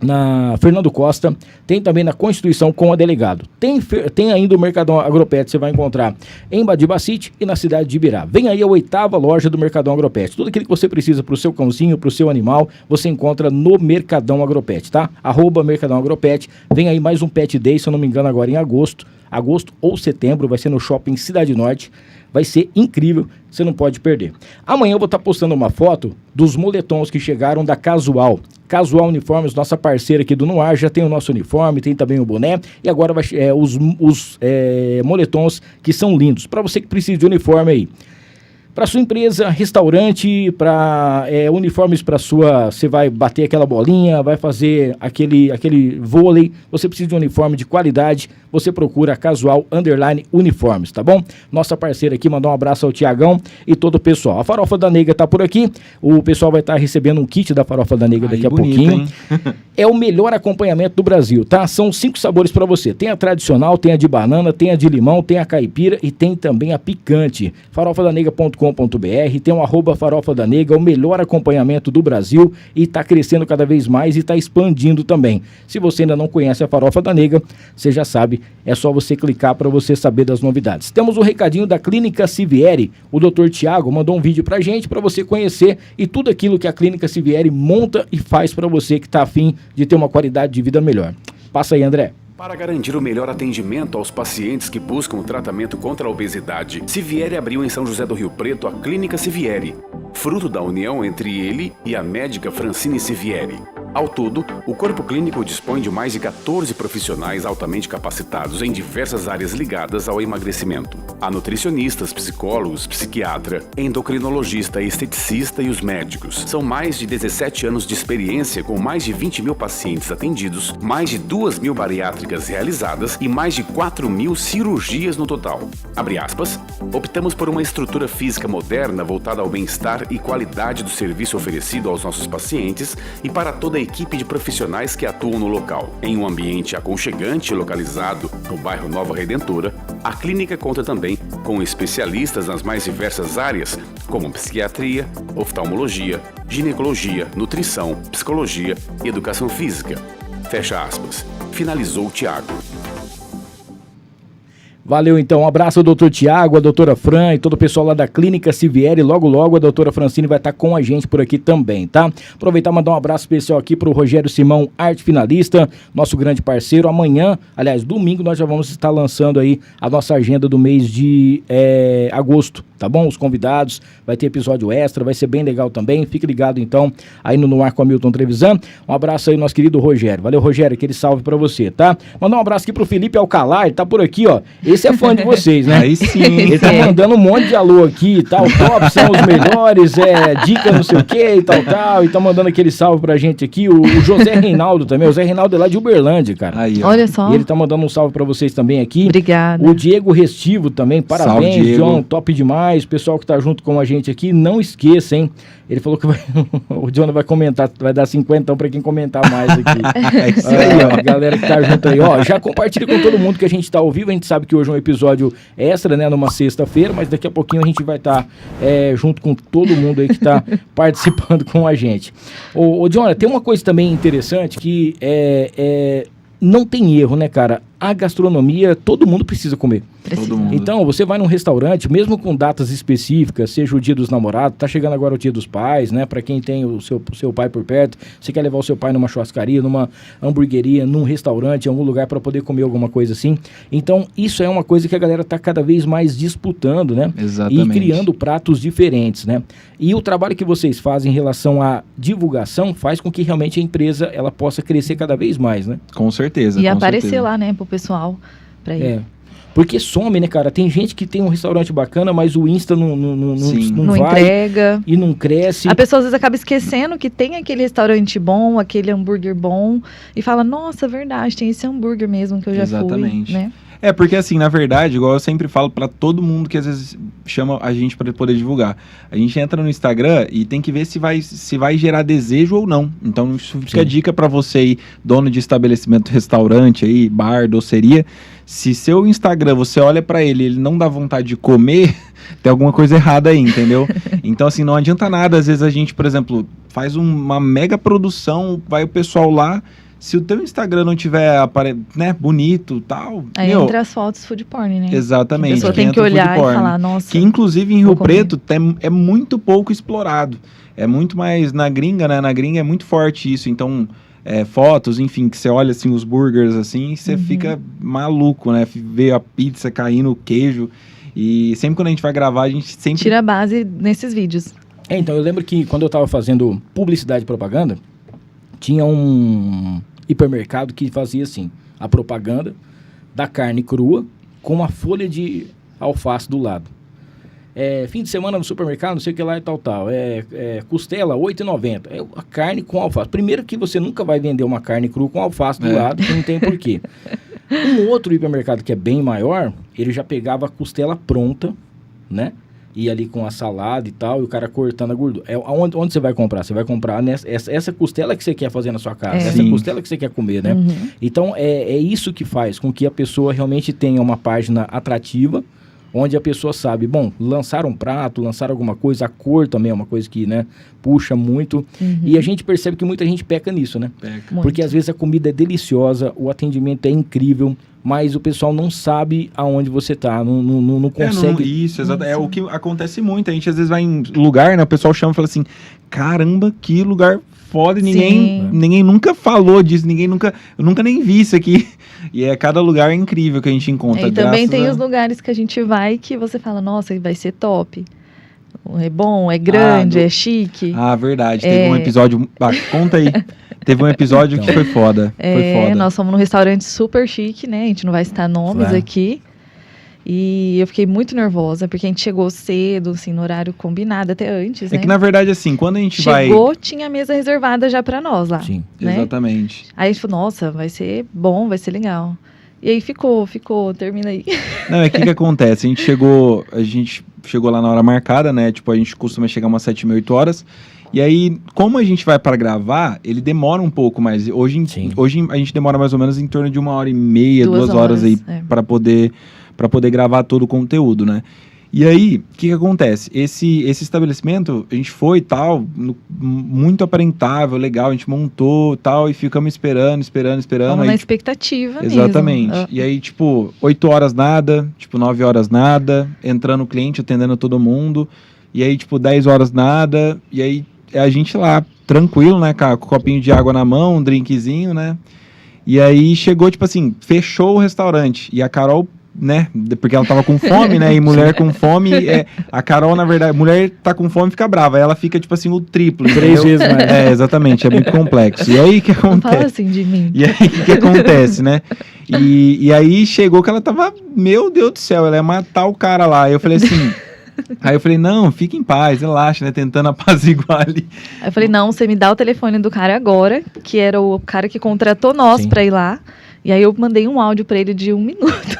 na Fernando Costa, tem também na Constituição com a Delegado. Tem ainda o Mercadão Agropet, você vai encontrar em Badibacite e na cidade de Ibirá. Vem aí a 8ª loja do Mercadão Agropet. Tudo aquilo que você precisa para o seu cãozinho, para o seu animal, você encontra no Mercadão Agropet, tá? @Mercadão Agropet. Vem aí mais um Pet Day, se eu não me engano, agora em agosto ou setembro, vai ser no Shopping Cidade Norte. Vai ser incrível, você não pode perder. Amanhã eu vou estar postando uma foto dos moletons que chegaram da Casual. Casual Uniformes, nossa parceira aqui do Noar, já tem o nosso uniforme, tem também o boné, e agora vai os moletons que são lindos. Para você que precisa de uniforme aí, para sua empresa, restaurante, para uniformes para sua... Você vai bater aquela bolinha, vai fazer aquele vôlei, você precisa de um uniforme de qualidade, você procura a Casual Uniformes, tá bom? Nossa parceira aqui, mandar um abraço ao Tiagão e todo o pessoal. A Farofa da Nega tá por aqui, o pessoal vai estar recebendo um kit da Farofa da Nega daqui a pouquinho. É o melhor acompanhamento do Brasil, tá? São 5 sabores para você. Tem a tradicional, tem a de banana, tem a de limão, tem a caipira e tem também a picante. farofadanega.com.br, tem um @Farofa da Nega, o melhor acompanhamento do Brasil, e está crescendo cada vez mais e está expandindo também. Se você ainda não conhece a Farofa da Nega, você já sabe, é só você clicar para você saber das novidades. Temos um recadinho da Clínica Sivieri, o Dr. Tiago mandou um vídeo pra gente, para você conhecer e tudo aquilo que a Clínica Sivieri monta e faz para você que está afim de ter uma qualidade de vida melhor. Passa aí, André. Para garantir o melhor atendimento aos pacientes que buscam o tratamento contra a obesidade, Sivieri abriu em São José do Rio Preto a Clínica Sivieri, fruto da união entre ele e a médica Francine Sivieri. Ao todo, o corpo clínico dispõe de mais de 14 profissionais altamente capacitados em diversas áreas ligadas ao emagrecimento. Há nutricionistas, psicólogos, psiquiatra, endocrinologista, esteticista e os médicos. São mais de 17 anos de experiência com mais de 20 mil pacientes atendidos, mais de 2.000 bariátricas realizadas e mais de 4.000 cirurgias no total. Abre aspas, optamos por uma estrutura física moderna voltada ao bem-estar e qualidade do serviço oferecido aos nossos pacientes e para toda a equipe de profissionais que atuam no local. Em um ambiente aconchegante localizado no bairro Nova Redentora, a clínica conta também com especialistas nas mais diversas áreas, como psiquiatria, oftalmologia, ginecologia, nutrição, psicologia e educação física. Fecha aspas. Finalizou o Tiago. Valeu, então. Um abraço ao doutor Tiago, a doutora Fran e todo o pessoal lá da Clínica Sivieri. Logo, logo, a doutora Francine vai estar com a gente por aqui também, tá? Aproveitar e mandar um abraço especial aqui pro Rogério Simão, arte finalista, nosso grande parceiro. Amanhã, aliás, domingo, nós já vamos estar lançando aí a nossa agenda do mês de agosto, tá bom? Os convidados, vai ter episódio extra, vai ser bem legal também. Fique ligado, então, aí no Ar com Hamilton Trevisan. Um abraço aí, nosso querido Rogério. Valeu, Rogério, aquele salve pra você, tá? Mandar um abraço aqui pro Felipe Alcalá, ele tá por aqui, ó. Esse é fã de vocês, né? Aí sim. Ele tá mandando um monte de alô aqui e tal. Top, são os melhores, dica não sei o que e tal. E tá mandando aquele salve pra gente aqui. O José Reinaldo também. O José Reinaldo é lá de Uberlândia, cara. Aí, Olha só. E ele tá mandando um salve pra vocês também aqui. Obrigada. O Diego Restivo também, parabéns, Salve, Diego. John, top demais. Pessoal que tá junto com a gente aqui, não esqueça, hein? Ele falou que o John vai comentar, vai dar 50 pra quem comentar mais aqui. É isso aí, ó. Galera que tá junto aí, ó, já compartilha com todo mundo que a gente tá ao vivo. A gente sabe que hoje é um episódio extra, né, numa sexta-feira, mas daqui a pouquinho a gente vai estar junto com todo mundo aí que tá participando com a gente. Ô John, tem uma coisa também interessante que não tem erro, né, cara? A gastronomia, todo mundo precisa comer. Todo mundo. Então, você vai num restaurante, mesmo com datas específicas, seja o dia dos namorados, tá chegando agora o dia dos pais, né? Pra quem tem o seu pai por perto, você quer levar o seu pai numa churrascaria, numa hamburgueria, num restaurante, em algum lugar para poder comer alguma coisa assim. Então, isso é uma coisa que a galera tá cada vez mais disputando, né? Exatamente. E criando pratos diferentes, né? E o trabalho que vocês fazem em relação à divulgação faz com que realmente a empresa ela possa crescer cada vez mais, né? Com certeza. E com aparecer certeza. lá, né, pro pessoal. Pra ir. Porque some, né, cara? Tem gente que tem um restaurante bacana, mas o Insta não Não vai entrega. e não cresce. A pessoa às vezes acaba esquecendo que tem aquele restaurante bom, aquele hambúrguer bom, e fala, nossa, verdade, tem esse hambúrguer mesmo que eu já Exatamente. fui, né? É, porque assim, na verdade, igual eu sempre falo pra todo mundo que às vezes chama a gente pra poder divulgar. A gente entra no Instagram e tem que ver se vai gerar desejo ou não. Então, isso fica a dica pra você aí, dono de estabelecimento, restaurante aí, bar, doceria. Se seu Instagram, você olha pra ele não dá vontade de comer, tem alguma coisa errada aí, entendeu? Então, assim, não adianta nada. Às vezes a gente, por exemplo, faz uma mega produção, vai o pessoal lá. Se o teu Instagram não tiver né, bonito e tal... Aí entra as fotos food porn, né? Exatamente. A pessoa tem que olhar e falar, nossa... Que inclusive em Rio Preto é muito pouco explorado. É muito mais na gringa, né? Na gringa é muito forte isso. Então, fotos, enfim, que você olha assim os burgers assim, você fica maluco, né? Vê a pizza caindo, o queijo. E sempre quando a gente vai gravar, a gente sempre... Tira a base nesses vídeos. Então, eu lembro que quando eu tava fazendo publicidade e propaganda, tinha um hipermercado que fazia assim, a propaganda da carne crua com uma folha de alface do lado. Fim de semana no supermercado, não sei o que lá e tal. Costela, R$ 8,90. A carne com alface. Primeiro que você nunca vai vender uma carne crua com alface do lado, que não tem porquê. Um outro hipermercado que é bem maior, ele já pegava a costela pronta, né? E ali com a salada e tal, e o cara cortando a gordura. Onde você vai comprar? Você vai comprar essa costela que você quer fazer na sua casa, essa costela que você quer comer, né? Então, é isso que faz com que a pessoa realmente tenha uma página atrativa, onde a pessoa sabe, bom, lançar um prato, lançar alguma coisa, a cor também é uma coisa que, né, puxa muito. E a gente percebe que muita gente peca nisso, né? Porque às vezes a comida é deliciosa, o atendimento é incrível, mas o pessoal não sabe aonde você tá, não consegue... Isso, exato. É o que acontece muito. A gente às vezes vai em lugar, né? O pessoal chama e fala assim, caramba, que lugar foda, ninguém nunca falou disso, eu nunca nem vi isso aqui. E cada lugar é incrível que a gente encontra. E também tem os lugares que a gente vai que você fala, nossa, vai ser top. É bom, é grande, é chique. Ah, verdade. Teve um episódio... conta aí. Teve um episódio que foi foda. Foi foda. Nós fomos num restaurante super chique, né? A gente não vai citar nomes aqui. E eu fiquei muito nervosa, porque a gente chegou cedo, assim, no horário combinado, até antes, né? É que, na verdade, assim, quando a gente chegou, tinha a mesa reservada já pra nós lá. Sim, né? Exatamente. Aí a gente falou, nossa, vai ser bom, vai ser legal. E aí ficou, termina aí. Não, o que acontece? A gente chegou lá na hora marcada, né? Tipo, a gente costuma chegar umas 7, 8 horas. E aí, como a gente vai para gravar, ele demora um pouco mais. Hoje a gente demora mais ou menos em torno de 1h30, 2 horas aí para poder gravar todo o conteúdo, né? E aí, o que acontece? Esse estabelecimento, a gente foi e tal, muito aparentável, legal, a gente montou tal, e ficamos esperando. Vamos aí, na expectativa exatamente. mesmo. E aí, 8 horas nada, 9 horas nada, entrando o cliente, atendendo todo mundo. E aí, 10 horas nada, e aí a gente lá, tranquilo, né, com o copinho de água na mão, um drinkzinho, né? E aí chegou, fechou o restaurante. E a Carol, né, porque ela tava com fome, né, e mulher com fome, a Carol, na verdade, mulher tá com fome e fica brava, ela fica, o triplo, 3 vezes mais. Exatamente, é muito complexo. E aí, o que acontece? Não fala assim de mim. E aí, o que acontece, né? E aí, chegou que ela tava, meu Deus do céu, ela ia matar o cara lá. Eu falei assim... Aí eu falei, não, fica em paz, relaxa, né, tentando apaziguar ali. Aí eu falei, não, você me dá o telefone do cara agora, que era o cara que contratou nós pra ir lá. E aí eu mandei um áudio pra ele de 1 minuto.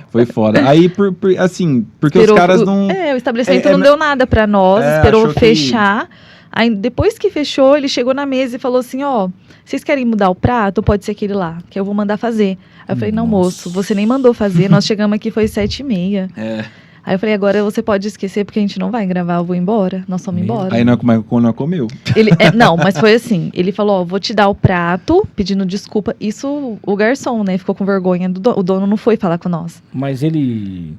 Foi foda. Aí, porque Esperou, os caras não... o estabelecimento não deu nada pra nós, esperou fechar. Aí, depois que fechou, ele chegou na mesa e falou assim, vocês querem mudar o prato ou pode ser aquele lá, que eu vou mandar fazer. Aí eu falei, não, moço, você nem mandou fazer, nós chegamos aqui, foi 7h30. Aí eu falei, agora você pode esquecer, porque a gente não vai gravar, eu vou embora. Nós vamos embora. Aí não comeu. Não, mas foi assim, ele falou, vou te dar o prato, pedindo desculpa. Isso, o garçom, né, ficou com vergonha, o dono não foi falar com nós. Mas ele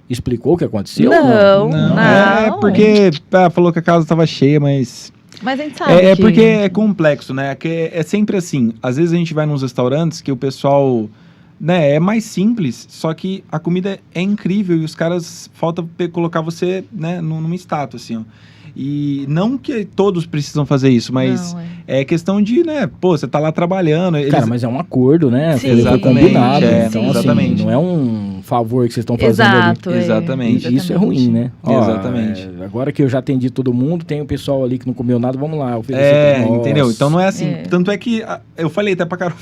explicou o que aconteceu? Não. Porque falou que a casa estava cheia, mas... Mas a gente sabe porque é complexo, né, que é sempre assim, às vezes a gente vai nos restaurantes que o pessoal... Né, é mais simples, só que a comida é incrível e os caras falta colocar você, né, numa estátua, assim, ó. E não que todos precisam fazer isso, mas é questão de, né, você tá lá trabalhando. Cara, mas é um acordo, né? Sim, foi combinado. Então, exatamente. Assim, não é um favor que vocês estão fazendo ali. Exatamente. E isso é ruim, né? Exatamente. Agora que eu já atendi todo mundo, tem o pessoal ali que não comeu nada, vamos lá, oferecer pra nós. Entendeu? Então não é assim. Tanto é que eu falei até pra Carol,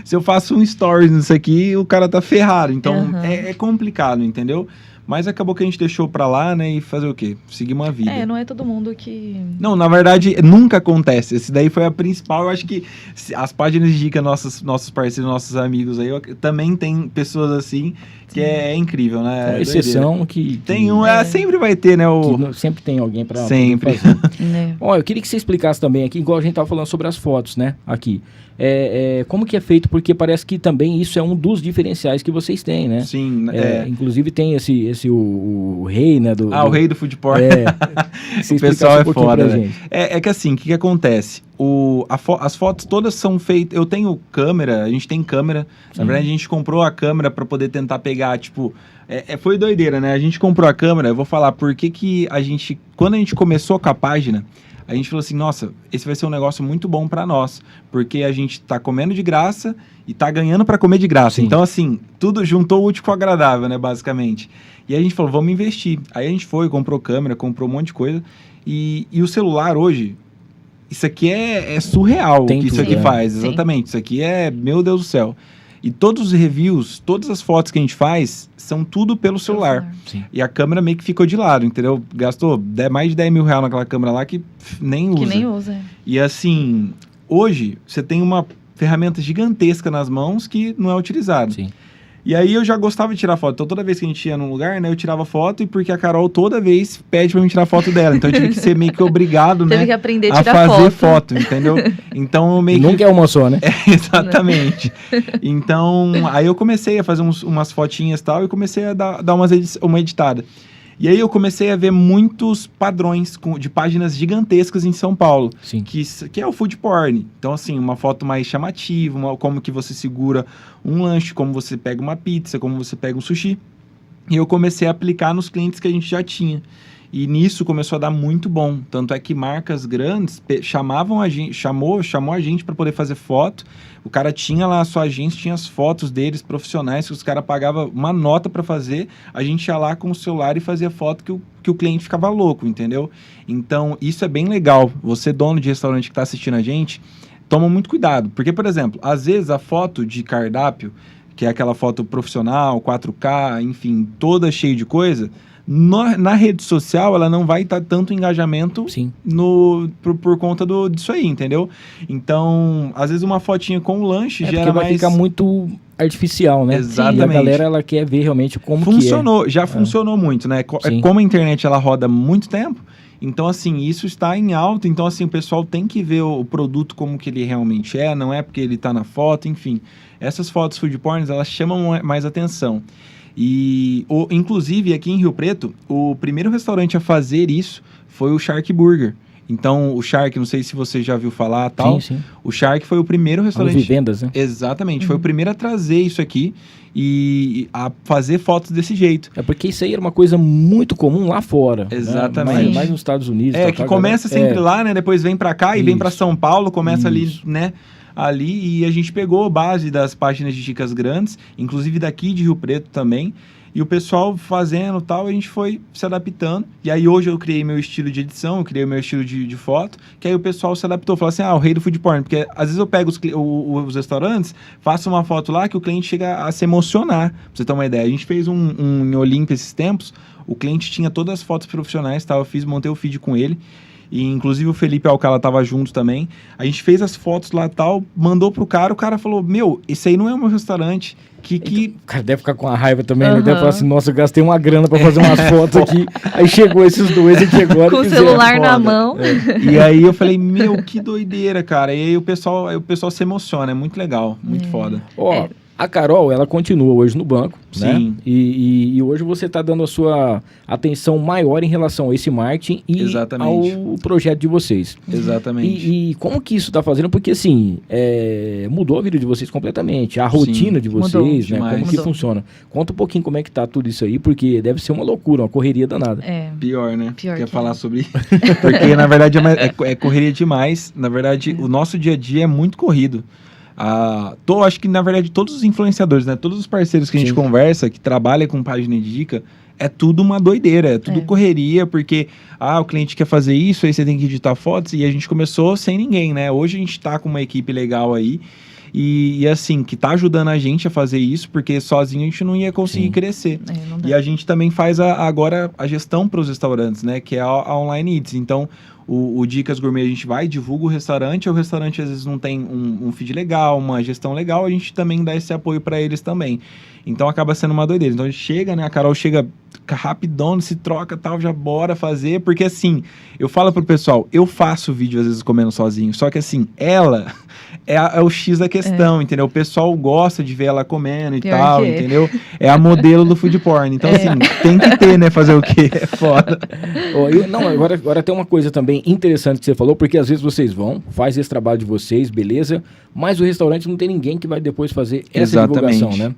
se eu faço um stories nisso aqui, o cara tá ferrado. Então é complicado, entendeu? Mas acabou que a gente deixou pra lá, né? E fazer o quê? Seguir uma vida. Não é todo mundo que... Não, na verdade, nunca acontece. Esse daí foi a principal. Eu acho que as páginas de dica, nossos parceiros, nossos amigos aí, também tem pessoas assim, que é incrível, né? É exceção que... Tem sempre vai ter, né? Sempre tem alguém pra... Sempre. Ó, eu queria que você explicasse também aqui, igual a gente tava falando sobre as fotos, né? Aqui. Como que é feito? Porque parece que também isso é um dos diferenciais que vocês têm, né? Sim. Inclusive tem o rei, né? O rei do food porn. O pessoal é foda, né? É que assim, o que acontece? As fotos todas são feitas... Eu tenho câmera, a gente tem câmera. Sim. Na verdade, a gente comprou a câmera pra poder tentar pegar, foi doideira, né? A gente comprou a câmera, eu vou falar por que a gente... Quando a gente começou com a página... A gente falou assim, nossa, esse vai ser um negócio muito bom pra nós, porque a gente tá comendo de graça e tá ganhando pra comer de graça. Sim. Então, assim, tudo juntou o útil com o agradável, né, basicamente. E aí a gente falou, vamos investir. Aí a gente foi, comprou câmera, comprou um monte de coisa. E o celular hoje, isso aqui é surreal o que isso aqui faz, exatamente. Isso aqui meu Deus do céu. E todos os reviews, todas as fotos que a gente faz, são tudo pelo celular. Sim. E a câmera meio que ficou de lado, entendeu? Gastou mais de 10 mil reais naquela câmera lá que nem usa. Que nem usa. E assim, hoje, você tem uma ferramenta gigantesca nas mãos que não é utilizada. Sim. E aí eu já gostava de tirar foto. Então toda vez que a gente ia num lugar, né, eu tirava foto, e porque a Carol toda vez pede pra mim tirar foto dela. Então eu tive que ser meio que obrigado, né? Teve que aprender a tirar fazer foto, entendeu? Então eu meio que... Nunca é uma só, né? Exatamente. Então, aí eu comecei a fazer umas fotinhas e tal, e comecei a dar uma editada. E aí eu comecei a ver muitos padrões de páginas gigantescas em São Paulo. Sim. Que é o food porn. Então, assim, uma foto mais chamativa, como que você segura um lanche, como você pega uma pizza, como você pega um sushi. E eu comecei a aplicar nos clientes que a gente já tinha. E nisso começou a dar muito bom. Tanto é que marcas grandes chamou a gente para poder fazer foto. O cara tinha lá a sua agência, tinha as fotos deles profissionais, que os caras pagavam uma nota para fazer. A gente ia lá com o celular e fazia foto que o cliente ficava louco, entendeu? Então, isso é bem legal. Você, dono de restaurante que está assistindo a gente, toma muito cuidado. Porque, por exemplo, às vezes a foto de cardápio, que é aquela foto profissional, 4K, enfim, toda cheia de coisa... Na rede social, ela não vai estar tanto engajamento por conta disso aí, entendeu? Então, às vezes uma fotinha com o lanche gera vai mais... ficar muito artificial, né? Exatamente. E a galera, ela quer ver realmente como funcionou, que é. já funcionou muito, né? Sim. Como a internet ela roda há muito tempo, então assim, isso está em alta, então assim, o pessoal tem que ver o produto como que ele realmente é, não é porque ele está na foto, enfim. Essas fotos food porn, elas chamam mais atenção. E, inclusive, aqui em Rio Preto, o primeiro restaurante a fazer isso foi o Shark Burger. Então, o Shark, não sei se você já viu falar, tal. Sim. O Shark foi o primeiro restaurante... Vivendas, né? Exatamente, foi o primeiro a trazer isso aqui e a fazer fotos desse jeito. É porque isso aí era uma coisa muito comum lá fora. Exatamente. Né? Mais nos Estados Unidos. É, que começa sempre lá, né? Depois vem pra cá e vem pra São Paulo, começa ali, né? Ali, e a gente pegou base das páginas de dicas grandes, inclusive daqui de Rio Preto também, e o pessoal fazendo tal, a gente foi se adaptando, e aí hoje eu criei meu estilo de edição, eu criei meu estilo de foto, que aí o pessoal se adaptou, falou assim, o rei do food porn, porque às vezes eu pego os restaurantes, faço uma foto lá que o cliente chega a se emocionar, pra você ter uma ideia. A gente fez um em Olímpia esses tempos, o cliente tinha todas as fotos profissionais, tal, montei o feed com ele, e inclusive o Felipe Alcala tava junto também. A gente fez as fotos lá e tal, mandou pro cara, o cara falou, esse aí não é o meu restaurante. O cara deve ficar com a raiva também, né? Deve falar assim, nossa, eu gastei uma grana pra fazer umas fotos aqui. Aí chegou esses dois aqui agora. Com o celular na mão. E aí eu falei, que doideira, cara. E aí o pessoal se emociona, é muito legal, muito foda. Ó, a Carol, ela continua hoje no banco, né? Sim. E hoje você está dando a sua atenção maior em relação a esse marketing e Exatamente. ao projeto de vocês. Exatamente. E como que isso está fazendo? Porque, assim, mudou a vida de vocês completamente, a rotina de vocês, mudou, né? demais. Como que funciona? Conta um pouquinho como é que tá tudo isso aí, porque deve ser uma loucura, uma correria danada. Pior, né? Pior Quer que falar sobre... Porque, na verdade, é correria demais. Na verdade, o nosso dia a dia é muito corrido. Acho que, na verdade, todos os influenciadores, né? Todos os parceiros que a gente conversa, que trabalham com página de dica, é tudo uma doideira, é tudo correria, porque o cliente quer fazer isso, aí você tem que editar fotos, e a gente começou sem ninguém, né? Hoje a gente tá com uma equipe legal aí, e assim, que tá ajudando a gente a fazer isso, porque sozinho a gente não ia conseguir crescer. E a gente também faz agora a gestão para os restaurantes, né? Que é a Online Eats. Então, o Dicas Gourmet a gente vai, divulga o restaurante às vezes não tem um feed legal, uma gestão legal, a gente também dá esse apoio para eles também. Então acaba sendo uma doideira. Então a gente chega, né? A Carol chega rapidão, se troca, tal, já bora fazer, porque assim, eu falo pro pessoal, eu faço vídeo às vezes comendo sozinho, só que assim, ela é o X da questão, entendeu? O pessoal gosta de ver ela comendo e tal, entendeu? É a modelo do food porn. Então assim, tem que ter, né? Fazer o quê? É foda. Agora tem uma coisa também interessante que você falou, porque às vezes vocês faz esse trabalho de vocês, beleza, mas o restaurante não tem ninguém que vai depois fazer essa divulgação, né?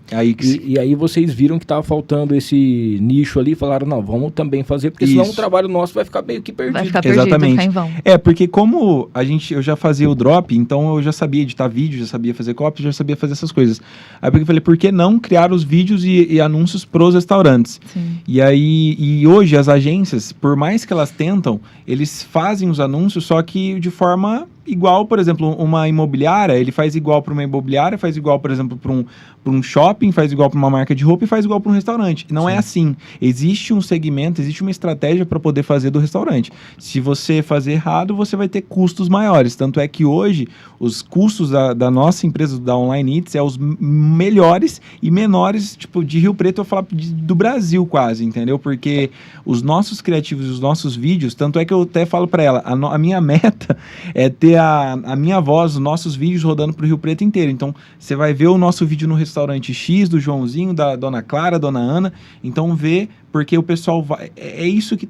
E aí vocês viram que tava faltando esse nicho ali e falaram, não, vamos também fazer, porque senão o trabalho nosso vai ficar meio que perdido. Vai ficar perdido, vai ficar em vão. Porque como eu já fazia o drop, então eu já sabia editar vídeo, já sabia fazer copy, já sabia fazer essas coisas. Aí eu falei, por que não criar os vídeos e anúncios pros restaurantes? Sim. E hoje as agências, por mais que elas tentam, eles fazem os anúncios, só que de forma igual, por exemplo, uma imobiliária, ele faz igual para uma imobiliária, faz igual, por exemplo, para um shopping, faz igual para uma marca de roupa e faz igual para um restaurante. Não é assim. Existe um segmento, existe uma estratégia para poder fazer do restaurante. Se você fazer errado, você vai ter custos maiores. Tanto é que hoje, os custos da nossa empresa, da Online Eats, é os melhores e menores, tipo, de Rio Preto, eu falo do Brasil quase, entendeu? Porque os nossos criativos e os nossos vídeos, tanto é que eu até falo para ela, a minha meta é ter a minha voz, os nossos vídeos rodando pro Rio Preto inteiro. Então, você vai ver o nosso vídeo no restaurante X, do Joãozinho, da Dona Clara, Dona Ana. Então, vê, porque o pessoal vai... É isso que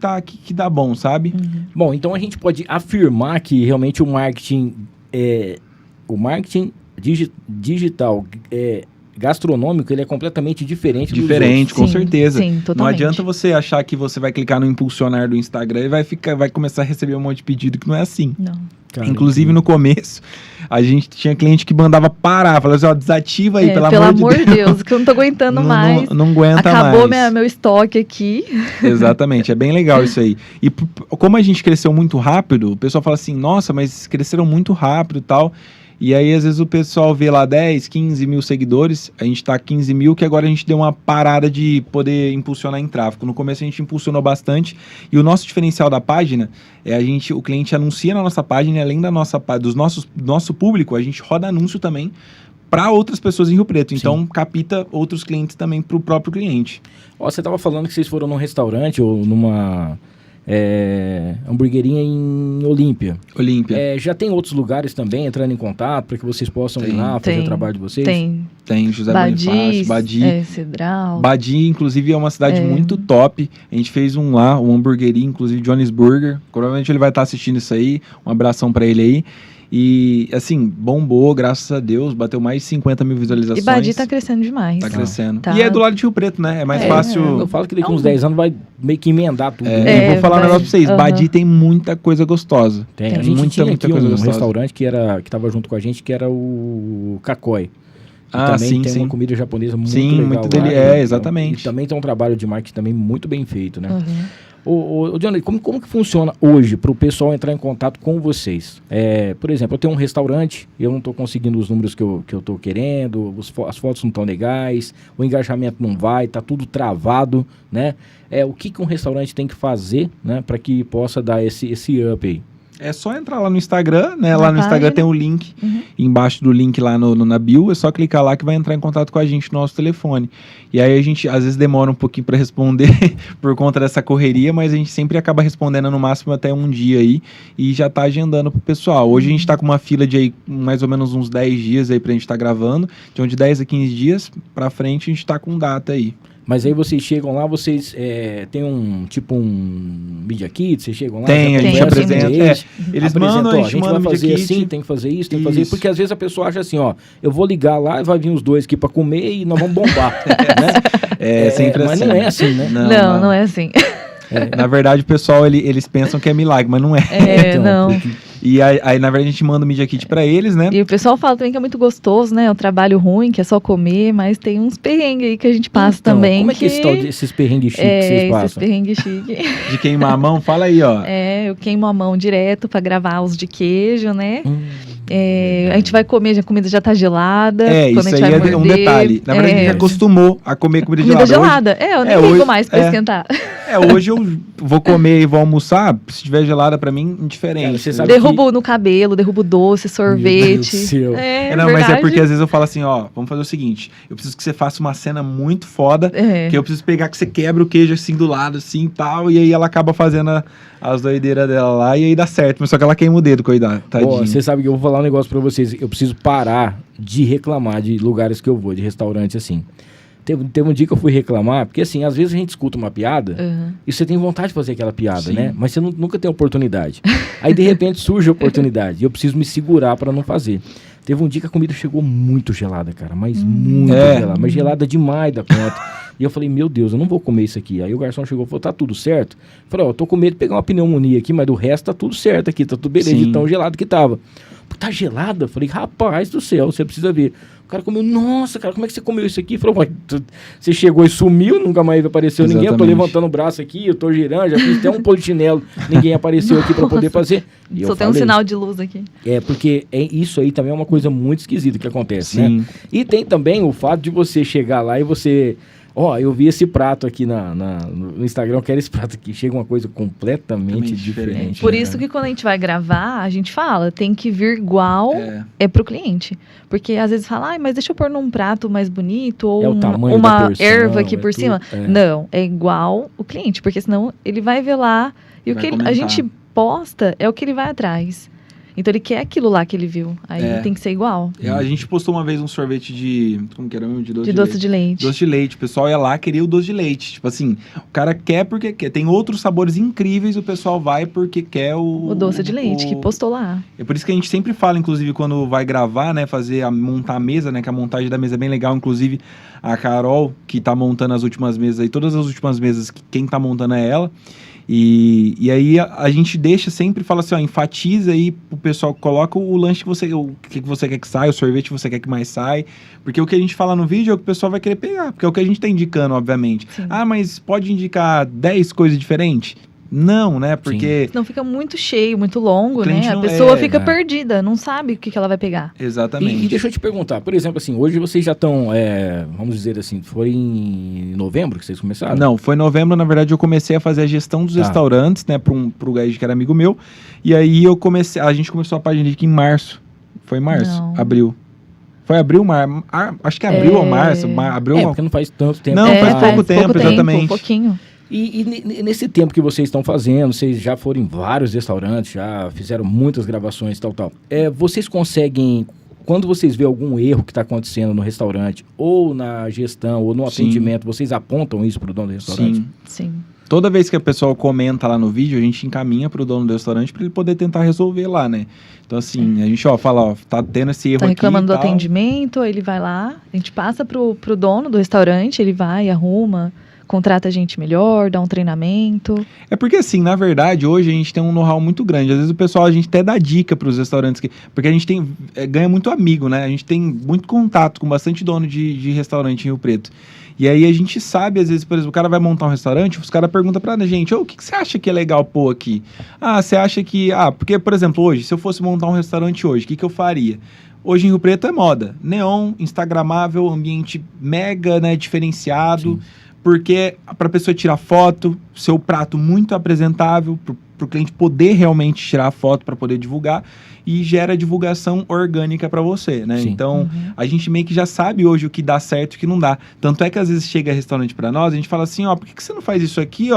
dá bom, sabe? Bom, então a gente pode afirmar que realmente o marketing digital gastronômico, ele é completamente diferente dos outros. Com certeza. Sim, totalmente. Não adianta você achar que você vai clicar no impulsionar do Instagram e vai começar a receber um monte de pedido, que não é assim. Não. Cara, inclusive no começo, a gente tinha cliente que mandava parar, falava assim, desativa aí, pelo amor de Deus. Que eu não tô aguentando mais. Não aguenta Acabou mais. meu estoque aqui. Exatamente, é bem legal isso aí. E como a gente cresceu muito rápido, o pessoal fala assim, nossa, mas cresceram muito rápido e tal. E aí, às vezes, o pessoal vê lá 10, 15 mil seguidores, a gente tá 15 mil, que agora a gente deu uma parada de poder impulsionar em tráfego. No começo a gente impulsionou bastante, e o nosso diferencial da página é o cliente anuncia na nossa página, e além do nosso público, a gente roda anúncio também para outras pessoas em Rio Preto. Então, capta outros clientes também para o próprio cliente. Ó, você estava falando que vocês foram num restaurante ou numa hamburguerinha em Olímpia. Já tem outros lugares também entrando em contato para que vocês possam ir lá fazer o trabalho de vocês? Tem José Bonifácio, Badi. Cidral. Badi, inclusive, é uma cidade muito top. A gente fez um lá, um hamburguerinho, inclusive Johnny's Burger. Provavelmente ele vai estar assistindo isso aí. Um abração para ele aí. E, assim, bombou, graças a Deus, bateu mais de 50 mil visualizações. E Badi tá crescendo demais. Tá crescendo. Tá. E é do lado de Rio Preto, né? É mais fácil. Eu falo que daqui uns 10 anos vai meio que emendar tudo. Eu vou falar um negócio pra vocês. Badi tem muita coisa gostosa. Tem. A gente tinha muita aqui coisa um gostosa. restaurante que tava junto com a gente, que era o Kakoi. Também tem uma comida japonesa muito legal. Muito dele. Exatamente. E também tem um trabalho de marketing também muito bem feito, né? Ô, Johnny, como que funciona hoje para o pessoal entrar em contato com vocês? Por exemplo, eu tenho um restaurante, eu não estou conseguindo os números que eu estou querendo, as fotos não estão legais, o engajamento não vai, tá tudo travado, né? O que um restaurante tem que fazer, né, para que possa dar esse up aí? É só entrar lá no Instagram, né? Lá no Instagram tem o link, embaixo do link lá na bio, é só clicar lá que vai entrar em contato com a gente no nosso telefone. E aí a gente, às vezes, demora um pouquinho para responder por conta dessa correria, mas a gente sempre acaba respondendo no máximo até um dia aí e já tá agendando pro pessoal. Hoje a gente tá com uma fila de aí, mais ou menos uns 10 dias aí pra gente tá gravando, então de 10 a 15 dias pra frente a gente tá com data aí. Mas aí vocês chegam lá, vocês tem um Media Kit, vocês chegam lá... Tem, a gente apresenta. Eles mandam, a gente vai manda fazer Media Kit. assim, tem que fazer isso, tem que fazer isso. Porque às vezes a pessoa acha assim, ó, eu vou ligar lá e vai vir os dois aqui pra comer e nós vamos bombar, né? Sempre mas assim. Mas não é assim, né? Não é assim. Na verdade, o pessoal, eles pensam que é milagre, mas não é. Então, não. E aí, na verdade, a gente manda o Media Kit pra eles, né? E o pessoal fala também que é muito gostoso, né? É um trabalho ruim, que é só comer, mas tem uns perrengues aí que a gente passa também. Como é que esses perrengues chiques que vocês passam? Esses perrengues chiques. De queimar a mão, fala aí, ó. Eu queimo a mão direto pra gravar os de queijo, né? A gente vai comer, a comida já tá gelada. Isso aí é um detalhe. Na verdade, a gente acostumou a comer comida gelada. Eu nem ligo mais pra esquentar. Hoje eu vou comer e vou almoçar, se tiver gelada pra mim, indiferente. Cara, derrubo no cabelo, derrubo doce, sorvete. Meu Deus do céu. Mas é porque às vezes eu falo assim, ó, vamos fazer o seguinte, eu preciso que você faça uma cena muito foda, que eu preciso pegar que você quebra o queijo assim do lado, assim e tal, e aí ela acaba fazendo as doideiras dela lá, e aí dá certo, mas só que ela queima o dedo, coitado, tadinho. Você sabe que eu vou falar um negócio pra vocês, eu preciso parar de reclamar de lugares que eu vou, de restaurantes assim. Teve um dia que eu fui reclamar, porque assim, às vezes a gente escuta uma piada e você tem vontade de fazer aquela piada, né? Mas você nunca tem oportunidade. Aí, de repente, surge a oportunidade e eu preciso me segurar para não fazer. Teve um dia que a comida chegou muito gelada, cara, mas muito gelada, mas gelada demais da conta. E eu falei, meu Deus, eu não vou comer isso aqui. Aí o garçom chegou e falou, tá tudo certo? Eu falei, eu tô com medo de pegar uma pneumonia aqui, mas do resto tá tudo certo aqui, tá tudo beleza, de tão gelado que tava. Tá gelada? Eu falei, rapaz do céu, você precisa ver. O cara comeu, nossa, cara, como é que você comeu isso aqui? Ele falou, você chegou e sumiu, nunca mais apareceu ninguém, eu tô levantando o braço aqui, eu tô girando, já fiz até um polichinelo, ninguém apareceu aqui pra poder fazer. E só tem um sinal de luz aqui. Porque isso aí também é uma coisa muito esquisita que acontece, né? E tem também o fato de você chegar lá e você... eu vi esse prato aqui no Instagram, eu quero esse prato aqui. Chega uma coisa completamente diferente. Por isso que quando a gente vai gravar, a gente fala, tem que vir igual pro cliente. Porque às vezes fala, mas deixa eu pôr num prato mais bonito, ou uma erva aqui por cima. Não, é igual o cliente, porque senão ele vai ver lá, e o que a gente posta é o que ele vai atrás. Então ele quer aquilo lá que ele viu. Aí tem que ser igual. A gente postou uma vez um sorvete de... Como que era mesmo? De doce de leite. Doce de leite. O pessoal ia lá, queria o doce de leite. Tipo assim, o cara quer porque quer. Tem outros sabores incríveis, o pessoal vai porque quer o doce de leite, que postou lá. É por isso que a gente sempre fala, inclusive, quando vai gravar, né? Montar a mesa, né? Que a montagem da mesa é bem legal. Inclusive, a Carol, que tá montando as últimas mesas aí, todas as últimas mesas, quem tá montando é ela. E aí a gente deixa sempre, fala assim, enfatiza aí pro pessoal, coloca o lanche o que você quer que saia, o sorvete que você quer que mais sai, porque o que a gente fala no vídeo é o que o pessoal vai querer pegar, porque é o que a gente tá indicando, obviamente. Sim. Mas pode indicar 10 coisas diferentes? Não, né? Porque... Senão fica muito cheio, muito longo, né? A pessoa fica perdida, não sabe o que ela vai pegar. Exatamente. E deixa eu te perguntar, por exemplo, assim, hoje vocês já estão, vamos dizer assim, foi em novembro que vocês começaram? Não, foi em novembro, na verdade, eu comecei a fazer a gestão dos restaurantes, né? Pro Gaide, que era amigo meu. E aí a gente começou a página aqui em março. Foi em março? Não. Abril. Foi abril, acho que abril ou março. Abril, porque não faz tanto tempo. Não, faz pouco tempo, exatamente. Um pouquinho. E nesse tempo que vocês estão fazendo, vocês já foram em vários restaurantes, já fizeram muitas gravações e tal. Vocês conseguem, quando vocês vê algum erro que está acontecendo no restaurante, ou na gestão, ou no atendimento, vocês apontam isso para o dono do restaurante? Sim. Toda vez que a pessoa comenta lá no vídeo, a gente encaminha para o dono do restaurante para ele poder tentar resolver lá, né? Então, assim, a gente fala, tá tendo esse erro aqui. Tá reclamando do atendimento, ele vai lá, a gente passa pro dono do restaurante, ele vai, arruma, contrata gente melhor, dá um treinamento. É porque, assim, na verdade, hoje a gente tem um know-how muito grande. Às vezes o pessoal, a gente até dá dica para os restaurantes, porque a gente ganha muito amigo, né? A gente tem muito contato com bastante dono de restaurante em Rio Preto. E aí a gente sabe, às vezes, por exemplo, o cara vai montar um restaurante, os caras perguntam pra gente, o que você acha que é legal pôr aqui? Você acha que... porque, por exemplo, hoje, se eu fosse montar um restaurante hoje, o que eu faria? Hoje em Rio Preto é moda. Neon, instagramável, ambiente mega, né, diferenciado. Sim. Porque pra pessoa tirar foto, seu prato muito apresentável, pro cliente poder realmente tirar a foto para poder divulgar, e gera divulgação orgânica para você, né? Sim. Então, a gente meio que já sabe hoje o que dá certo e o que não dá. Tanto é que às vezes chega restaurante para nós, a gente fala assim, por que você não faz isso aqui,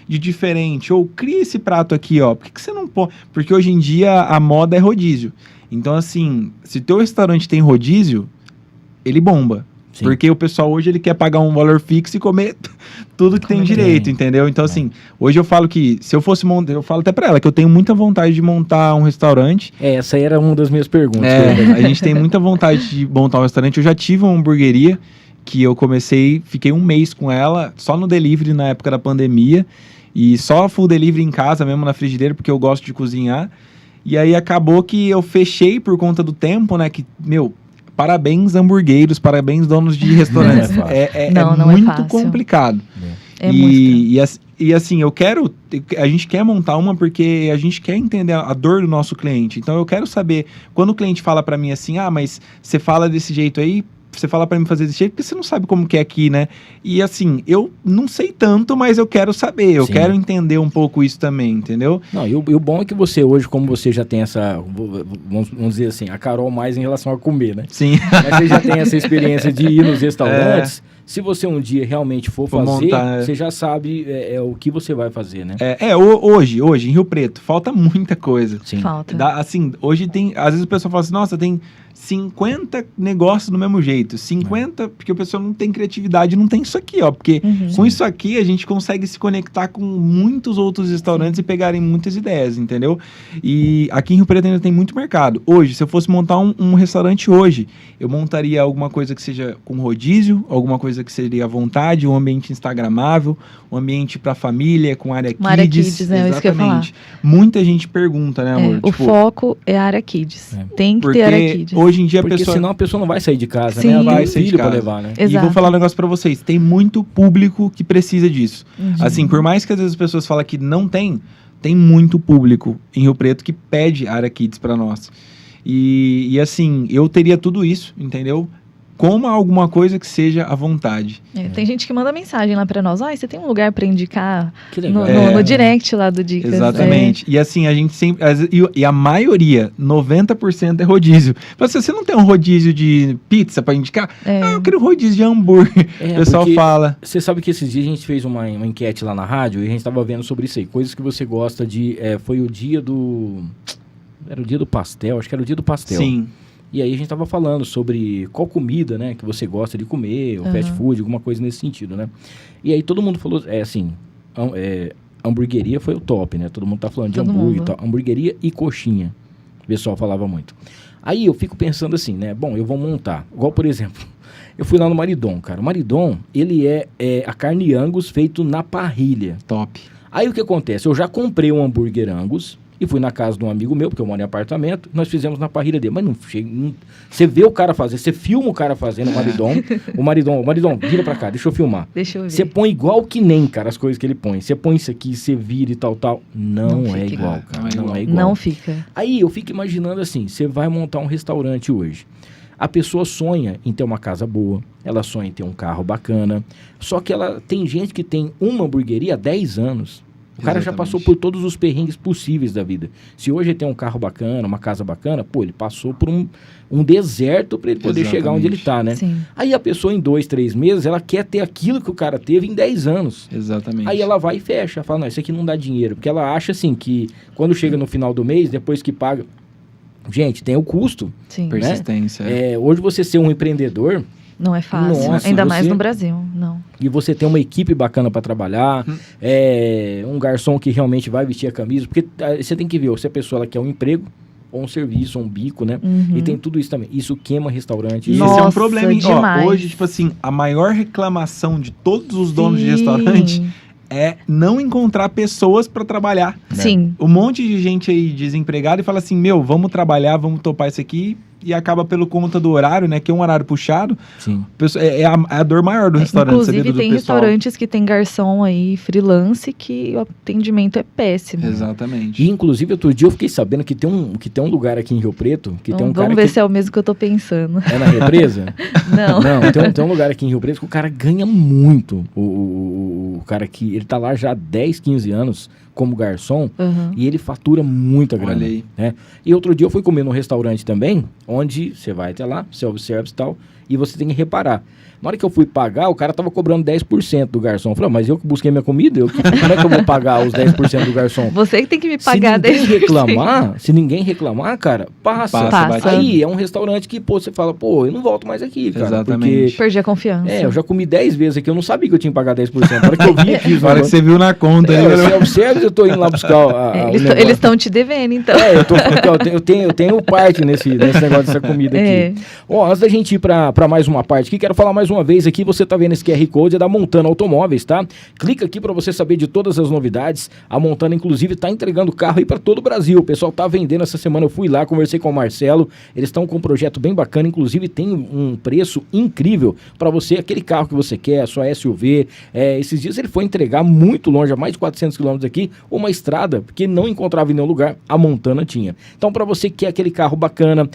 de diferente? Ou cria esse prato aqui, por que você não põe? Porque hoje em dia a moda é rodízio. Então, assim, se teu restaurante tem rodízio, ele bomba. Sim. Porque o pessoal hoje ele quer pagar um valor fixo e comer tudo que tem direito, entendeu? Então, assim, hoje eu falo que se eu fosse montar, eu falo até pra ela que eu tenho muita vontade de montar um restaurante. Essa aí era uma das minhas perguntas. A gente tem muita vontade de montar um restaurante. Eu já tive uma hamburgueria que eu fiquei um mês com ela, só no delivery na época da pandemia, e só full delivery em casa mesmo, na frigideira, porque eu gosto de cozinhar. E aí acabou que eu fechei por conta do tempo, né, que, parabéns, hamburgueiros, parabéns, donos de restaurantes. É muito complicado. E assim, a gente quer montar uma porque a gente quer entender a dor do nosso cliente. Então eu quero saber, quando o cliente fala pra mim assim, mas você fala desse jeito aí, você fala pra mim fazer desse jeito, porque você não sabe como que é aqui, né? E assim, eu não sei tanto, mas eu quero saber, eu quero entender um pouco isso também, entendeu? Não, e o bom é que você hoje, como você já tem essa, vamos dizer assim, a Carol mais em relação a comer, né? Sim. Mas você já tem essa experiência de ir nos restaurantes, se você um dia realmente for fazer, montar, você já sabe o que você vai fazer, né? Hoje, em Rio Preto, falta muita coisa. Sim. Falta. Assim, hoje tem, às vezes o pessoal fala assim, nossa, tem 50 negócios do mesmo jeito, 50, porque o pessoal não tem criatividade, não tem isso aqui, porque com isso aqui a gente consegue se conectar com muitos outros restaurantes e pegarem muitas ideias, entendeu? E aqui em Rio Preto ainda tem muito mercado. Hoje, se eu fosse montar um restaurante hoje, eu montaria alguma coisa que seja com rodízio, alguma coisa que seria à vontade, um ambiente instagramável, um ambiente para família, com área kids. Área kids, né? Isso que eu ia falar. Muita gente pergunta, né, amor? O foco é a área kids. Tem que ter área kids. Hoje em dia porque senão a pessoa não vai sair de casa, Sim. né? Ela vai sair de casa pra levar, né? Exato. E vou falar um negócio pra vocês. Tem muito público que precisa disso. Assim, por mais que às vezes as pessoas falam que não tem muito público em Rio Preto que pede área kids pra nós. E assim, eu teria tudo isso, entendeu? Coma alguma coisa que seja à vontade. Tem gente que manda mensagem lá pra nós. Você tem um lugar pra indicar no direct lá do Dicas. Exatamente. E assim, a gente sempre... E a maioria, 90% é rodízio. Mas você não tem um rodízio de pizza pra indicar? Eu quero um rodízio de hambúrguer. O pessoal fala. Você sabe que esses dias a gente fez uma enquete lá na rádio e a gente tava vendo sobre isso aí. Coisas que você gosta de... foi o dia do... Era o dia do pastel? Acho que era o dia do pastel. Sim. E aí a gente tava falando sobre qual comida, né, que você gosta de comer, ou fast food, alguma coisa nesse sentido, né? E aí todo mundo falou, hamburgueria foi o top, né? Todo mundo tá falando de hambúrguer e tal. Hamburgueria e coxinha. O pessoal falava muito. Aí eu fico pensando assim, né? Bom, eu vou montar. Igual, por exemplo, eu fui lá no Maridon, cara. O Maridon, ele é a carne Angus feito na parrilha. Top. Aí o que acontece? Eu já comprei um hambúrguer Angus e fui na casa de um amigo meu, porque eu moro em apartamento, nós fizemos na parrilha dele. Mas você vê o cara fazer, você filma o cara fazendo o Maridon, vira pra cá, deixa eu filmar. Deixa eu ver. Você põe igual que nem, cara, as coisas que ele põe. Você põe isso aqui, você vira e tal. Não é igual, cara. Não é igual. Não fica. Aí eu fico imaginando assim, você vai montar um restaurante hoje. A pessoa sonha em ter uma casa boa, ela sonha em ter um carro bacana, só que tem gente que tem uma hamburgueria há 10 anos. O cara já passou por todos os perrengues possíveis da vida. Se hoje ele tem um carro bacana, uma casa bacana, pô, ele passou por um deserto para ele poder chegar onde ele tá, né? Sim. Aí a pessoa em 2, 3 meses, ela quer ter aquilo que o cara teve em 10 anos. Exatamente. Aí ela vai e fecha, fala, não, isso aqui não dá dinheiro. Porque ela acha, assim, que quando chega no final do mês, depois que paga... Gente, tem o custo. Sim. Persistência. Hoje você ser um empreendedor... Não é fácil, Nossa, ainda mais no Brasil, não. E você tem uma equipe bacana para trabalhar, um garçom que realmente vai vestir a camisa, porque você tem que ver se a pessoa ela quer um emprego, ou um serviço, ou um bico, né? E tem tudo isso também. Isso queima restaurante. E Nossa, esse é um problema, hein? demais. Ó, hoje, tipo assim, a maior reclamação de todos os donos de restaurante é não encontrar pessoas para trabalhar. Sim. Um monte de gente aí desempregada e fala assim, vamos trabalhar, vamos topar isso aqui, e acaba pelo conta do horário, né, que é um horário puxado. Sim. É a dor maior do restaurante. Inclusive do tem pessoal. restaurantes que tem garçom aí, freelance, que o atendimento é péssimo. Exatamente. E, inclusive, outro dia eu fiquei sabendo que tem um lugar aqui em Rio Preto, que tem um cara Vamos ver que... se é o mesmo que eu tô pensando. É na Represa? Não. Não, tem um lugar aqui em Rio Preto que o cara ganha muito. O cara que... Ele tá lá já há 10, 15 anos como garçom, e ele fatura muita grana. Olha aí. Né? E outro dia eu fui comer num restaurante também, onde você vai até lá, self-service e tal, e você tem que reparar. Na hora que eu fui pagar, o cara tava cobrando 10% do garçom. Eu falei, mas eu que busquei minha comida, como é que eu vou pagar os 10% do garçom? Você que tem que me pagar 10%. Se ninguém reclamar, cara, passa. Passa. Aí é um restaurante que, pô, você fala, pô, eu não volto mais aqui, cara. Exatamente. Porque, Perdi a confiança. eu já comi 10 vezes aqui, eu não sabia que eu tinha que pagar 10%. Na hora que eu vi aqui, Na hora que você viu na conta. self-service, eu tô indo lá buscar Eles estão te devendo, então. eu tenho parte nesse negócio dessa comida aqui. Ó, antes da gente ir pra mais uma parte aqui, quero falar mais uma vez aqui, você tá vendo esse QR Code, é da Montana Automóveis, tá? Clica aqui pra você saber de todas as novidades. A Montana, inclusive, tá entregando carro aí pra todo o Brasil. O pessoal tá vendendo essa semana, eu fui lá, conversei com o Marcelo, eles estão com um projeto bem bacana, inclusive tem um preço incrível pra você, aquele carro que você quer, a sua SUV. Esses dias ele foi entregar muito longe, a mais de 400 quilômetros aqui, uma estrada que não encontrava em nenhum lugar, a Montana tinha. Então, pra você que quer aquele carro bacana,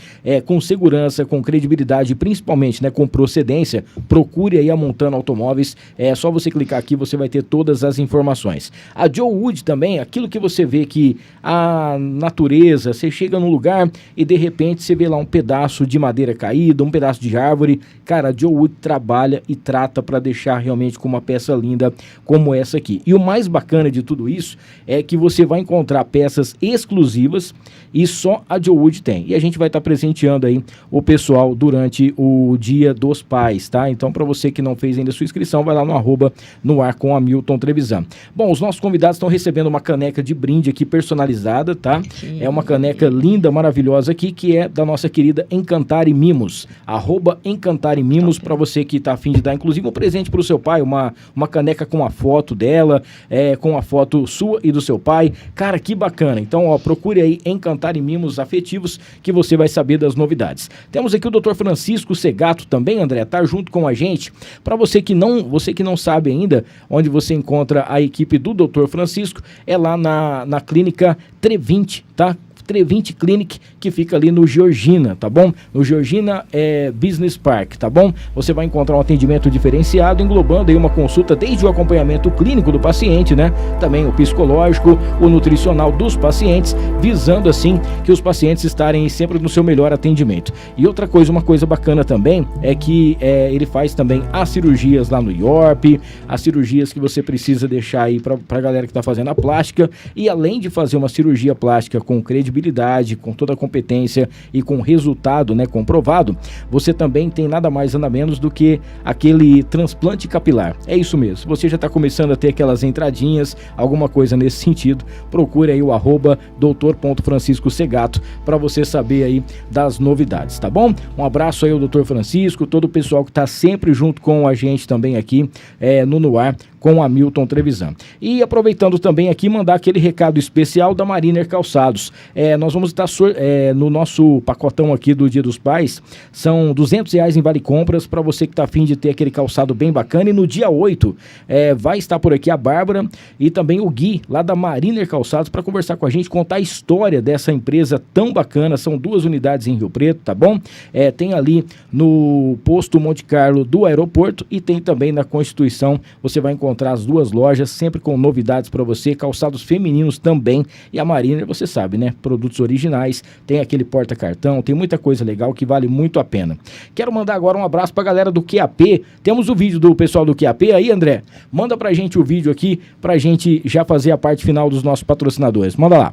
com segurança, com credibilidade, principalmente, né, com procedência, procure aí a Montana Automóveis. É só você clicar aqui, você vai ter todas as informações. A Joe Wood também, aquilo que você vê que a natureza, você chega num lugar e de repente você vê lá um pedaço de madeira caída, um pedaço de árvore. Cara, a Joe Wood trabalha e trata para deixar realmente com uma peça linda como essa aqui. E o mais bacana de tudo isso é que você vai encontrar peças exclusivas e só a Joe Wood tem. E a gente vai estar presenteando aí o pessoal durante o Dia dos Pais, tá? Então, para você que não fez ainda a sua inscrição, vai lá no @noar_com_Hamilton_Trevisan. Bom, os nossos convidados estão recebendo uma caneca de brinde aqui personalizada, tá? É uma caneca linda, maravilhosa aqui, que é da nossa querida Encantar e Mimos. @Encantar e Mimos, para você que tá a fim de dar, inclusive, um presente pro seu pai, uma caneca com a foto dela, com a foto sua e do seu pai. Cara, que bacana. Então, ó, procure aí Encantar e Mimos Afetivos, que você vai saber das novidades. Temos aqui o Dr. Francisco Segato também, André, tá junto com a gente. Para você que não sabe ainda onde você encontra a equipe do Dr. Francisco, é lá na clínica Trevinte, tá? Trevinte Clinic, que fica ali no Georgina, tá bom? No Georgina Business Park, tá bom? Você vai encontrar um atendimento diferenciado, englobando aí uma consulta desde o acompanhamento clínico do paciente, né? Também o psicológico, o nutricional dos pacientes, visando assim que os pacientes estarem sempre no seu melhor atendimento. E outra coisa, uma coisa bacana também, é que ele faz também as cirurgias lá no IORP, as cirurgias que você precisa deixar aí pra galera que tá fazendo a plástica, e além de fazer uma cirurgia plástica com credibilidade, com toda a competência e com resultado, né, comprovado, você também tem nada mais nada menos do que aquele transplante capilar. É isso mesmo. Se você já está começando a ter aquelas entradinhas, alguma coisa nesse sentido, procure aí o @Dr. Segato para você saber aí das novidades, tá bom? Um abraço aí ao Dr. Francisco, todo o pessoal que está sempre junto com a gente também aqui no Noar com a Hamilton Trevisan. E aproveitando também aqui, mandar aquele recado especial da Mariner Calçados. Nós vamos estar no nosso pacotão aqui do Dia dos Pais, são R$200 em vale compras para você que está afim de ter aquele calçado bem bacana. E no dia 8 vai estar por aqui a Bárbara e também o Gui, lá da Mariner Calçados, para conversar com a gente, contar a história dessa empresa tão bacana. São 2 unidades em Rio Preto, tá bom? Tem ali no posto Monte Carlo do aeroporto e tem também na Constituição. Você vai encontrar encontrar as duas lojas, sempre com novidades para você, calçados femininos também. E a Mariner, você sabe, né? Produtos originais, tem aquele porta-cartão, tem muita coisa legal que vale muito a pena. Quero mandar agora um abraço pra galera do QAP. Temos o vídeo do pessoal do QAP aí, André? Manda pra gente o vídeo aqui, pra gente já fazer a parte final dos nossos patrocinadores. Manda lá.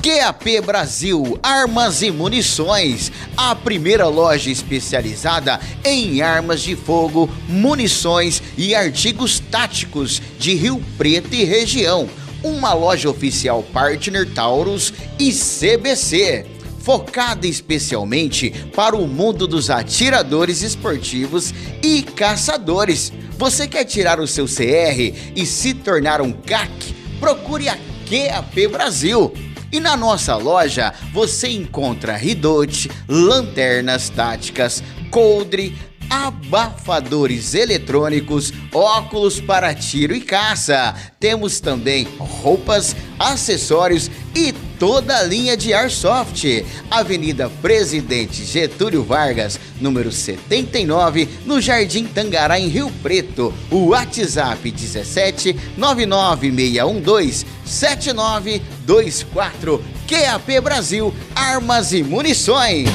QAP Brasil, Armas e Munições, a primeira loja especializada em armas de fogo, munições e artigos táticos de Rio Preto e região. Uma loja oficial partner Taurus e CBC, focada especialmente para o mundo dos atiradores esportivos e caçadores. Você quer tirar o seu CR e se tornar um CAC? Procure a QAP Brasil. E na nossa loja você encontra ridote, lanternas táticas, coldre, abafadores eletrônicos, óculos para tiro e caça. Temos também roupas, acessórios e toda a linha de Airsoft. Avenida Presidente Getúlio Vargas, número 79, no Jardim Tangará, em Rio Preto. O WhatsApp 17 99612 7924. QAP Brasil, Armas e Munições.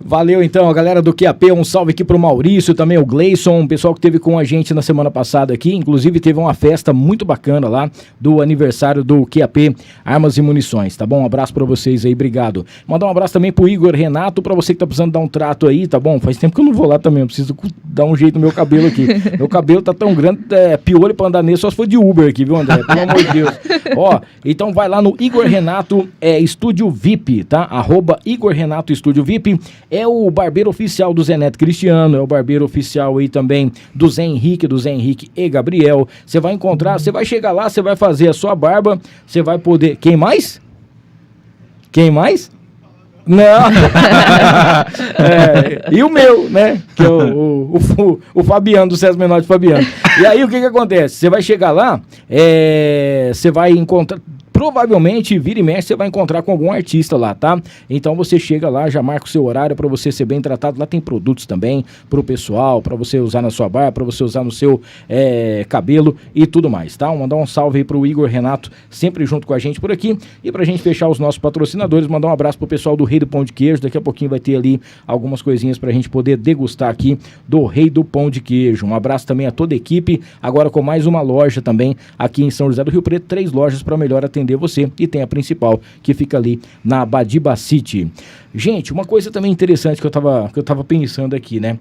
Valeu então, a galera do QAP, um salve aqui pro Maurício, também o Gleison, um pessoal que esteve com a gente na semana passada aqui, inclusive teve uma festa muito bacana lá do aniversário do QAP Armas e Munições, tá bom? Um abraço pra vocês aí, obrigado. Mandar um abraço também pro Igor Renato, pra você que tá precisando dar um trato aí, tá bom? Faz tempo que eu não vou lá também, eu preciso dar um jeito no meu cabelo aqui. Meu cabelo tá tão grande, piolho pra andar nele, só se for de Uber aqui, viu, André? Pelo amor de Deus. Ó, então vai lá no Igor Renato Estúdio VIP, tá? @Igor Renato Estúdio VIP. É o barbeiro oficial do Zé Neto Cristiano, é o barbeiro oficial aí também do Zé Henrique e Gabriel. Você vai encontrar, você vai chegar lá, você vai fazer a sua barba, você vai poder... Quem mais? Quem mais? Não. E o meu, né? Que é o Fabiano, do César Menor de Fabiano. E aí o que acontece? Você vai chegar lá, você vai encontrar... Provavelmente, vira e mexe, você vai encontrar com algum artista lá, tá? Então você chega lá, já marca o seu horário para você ser bem tratado. Lá tem produtos também pro pessoal, para você usar na sua barba, para você usar no seu cabelo e tudo mais, tá? Mandar um salve aí pro Igor Renato, sempre junto com a gente por aqui. E pra gente fechar os nossos patrocinadores, mandar um abraço pro pessoal do Rei do Pão de Queijo. Daqui a pouquinho vai ter ali algumas coisinhas pra gente poder degustar aqui do Rei do Pão de Queijo. Um abraço também a toda a equipe, agora com mais uma loja também aqui em São José do Rio Preto, 3 lojas para melhor atender você, e tem a principal que fica ali na Badiba City. Gente, uma coisa também interessante que eu tava pensando aqui, né?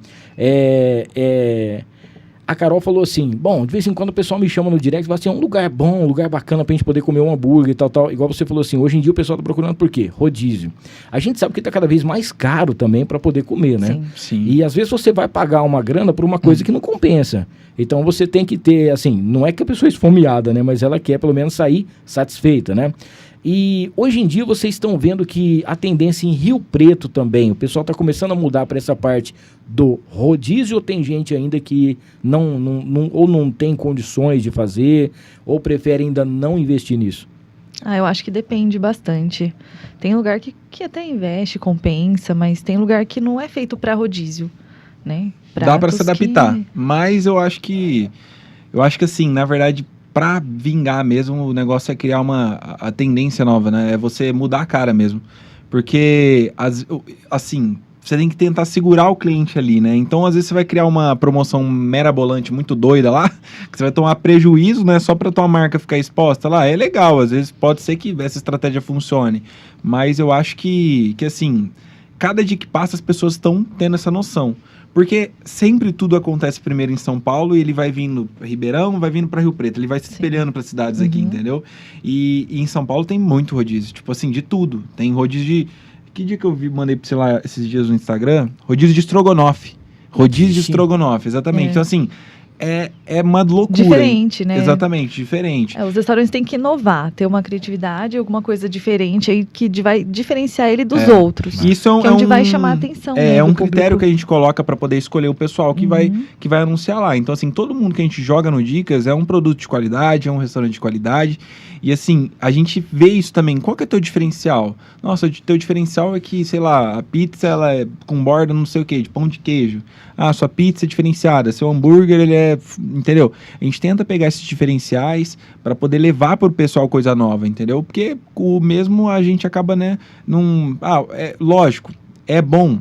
A Carol falou assim, bom, de vez em quando o pessoal me chama no direct e fala assim, é um lugar bom, um lugar bacana pra gente poder comer um hambúrguer e tal, igual você falou assim, hoje em dia o pessoal tá procurando por quê? Rodízio. A gente sabe que tá cada vez mais caro também pra poder comer, né? Sim. E às vezes você vai pagar uma grana por uma coisa que não compensa. Então você tem que ter, assim, não é que a pessoa é esfomeada, né? Mas ela quer pelo menos sair satisfeita, né? E hoje em dia vocês estão vendo que a tendência em Rio Preto também, o pessoal está começando a mudar para essa parte do rodízio, ou tem gente ainda que não tem condições de fazer, ou prefere ainda não investir nisso? Eu acho que depende bastante. Tem lugar que até investe, compensa, mas tem lugar que não é feito para rodízio, né? Dá para se adaptar, mas eu acho que assim, na verdade, pra vingar mesmo, o negócio é criar a tendência nova, né? É você mudar a cara mesmo. Porque, assim, você tem que tentar segurar o cliente ali, né? Então, às vezes, você vai criar uma promoção mirabolante muito doida lá, que você vai tomar prejuízo, né? Só pra tua marca ficar exposta lá. É legal, às vezes pode ser que essa estratégia funcione. Mas eu acho que assim, cada dia que passa, as pessoas estão tendo essa noção. Porque sempre tudo acontece primeiro em São Paulo e ele vai vindo para Ribeirão, vai vindo para Rio Preto. Ele vai se espelhando para cidades aqui, entendeu? E em São Paulo tem muito rodízio, tipo assim, de tudo. Tem rodízio de... Que dia que eu mandei pra você lá esses dias no Instagram? Rodízio de estrogonofe. Rodízio de estrogonofe, exatamente. Então assim, é uma loucura. Diferente, né? Exatamente, diferente. Os restaurantes têm que inovar, ter uma criatividade, alguma coisa diferente aí que vai diferenciar ele dos outros. Isso que é onde vai chamar a atenção. É um público. critério que a gente coloca para poder escolher o pessoal que vai anunciar lá. Então, assim, todo mundo que a gente joga no Dicas é um produto de qualidade, é um restaurante de qualidade. E, assim, a gente vê isso também. Qual que é o teu diferencial? Nossa, o teu diferencial é que, sei lá, a pizza ela é com borda não sei o quê, de pão de queijo. Ah, sua pizza é diferenciada, seu hambúrguer, ele é... Entendeu? A gente tenta pegar esses diferenciais para poder levar pro pessoal coisa nova, entendeu? Porque o mesmo a gente acaba, né, lógico, é bom,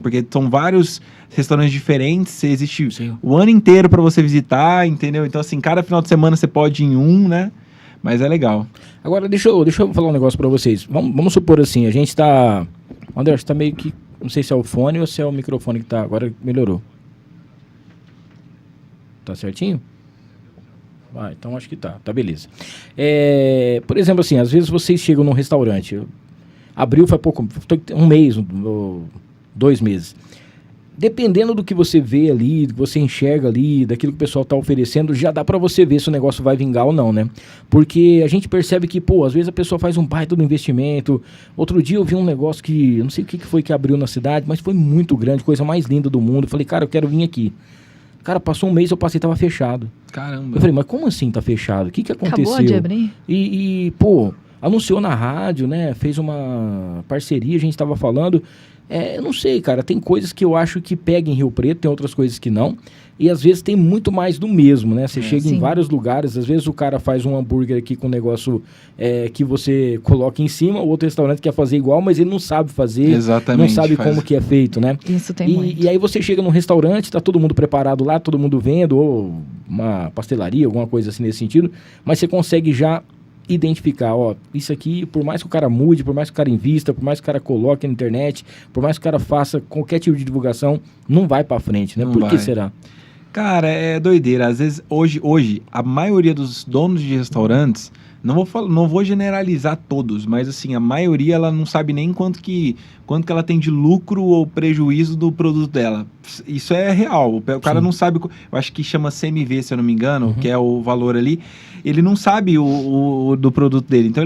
porque são vários restaurantes diferentes, existe o ano inteiro para você visitar, entendeu? Então, assim, cada final de semana você pode ir em um, né? Mas é legal. Agora, deixa eu falar um negócio para vocês. Vamos supor assim, a gente tá... André, você tá meio que... Não sei se é o fone ou se é o microfone que tá... Agora melhorou. Tá certinho? Ah, então acho que tá beleza. Por exemplo, assim, às vezes vocês chegam num restaurante, abriu faz pouco, um mês, 2 meses. Dependendo do que você vê ali, do que você enxerga ali, daquilo que o pessoal tá oferecendo, já dá pra você ver se o negócio vai vingar ou não, né? Porque a gente percebe que, às vezes a pessoa faz um baita do investimento. Outro dia eu vi um negócio que, eu não sei o que foi que abriu na cidade, mas foi muito grande, coisa mais linda do mundo. Eu falei, cara, eu quero vir aqui. Cara, passou um mês, eu passei, tava fechado. Caramba. Eu falei, mas como assim tá fechado? O que aconteceu? Acabou de abrir? Anunciou na rádio, né? Fez uma parceria, a gente tava falando. Eu não sei, cara, tem coisas que eu acho que pega em Rio Preto, tem outras coisas que não. E às vezes tem muito mais do mesmo, né? Você chega em vários lugares, às vezes o cara faz um hambúrguer aqui com um negócio que você coloca em cima, o outro restaurante quer fazer igual, mas ele não sabe fazer, exatamente, não sabe como que é feito, né? Isso tem muito. E aí você chega num restaurante, tá todo mundo preparado lá, todo mundo vendo, ou uma pastelaria, alguma coisa assim nesse sentido, mas você consegue já identificar, isso aqui, por mais que o cara mude, por mais que o cara invista, por mais que o cara coloque na internet, por mais que o cara faça qualquer tipo de divulgação, não vai pra frente, né? Por que será? Cara, é doideira. Às vezes, hoje, a maioria dos donos de restaurantes, não vou generalizar todos, mas assim, a maioria ela não sabe nem quanto que ela tem de lucro ou prejuízo do produto dela. Isso é real. O cara não sabe, eu acho que chama CMV, se eu não me engano, que é o valor ali. Ele não sabe o do produto dele. Então,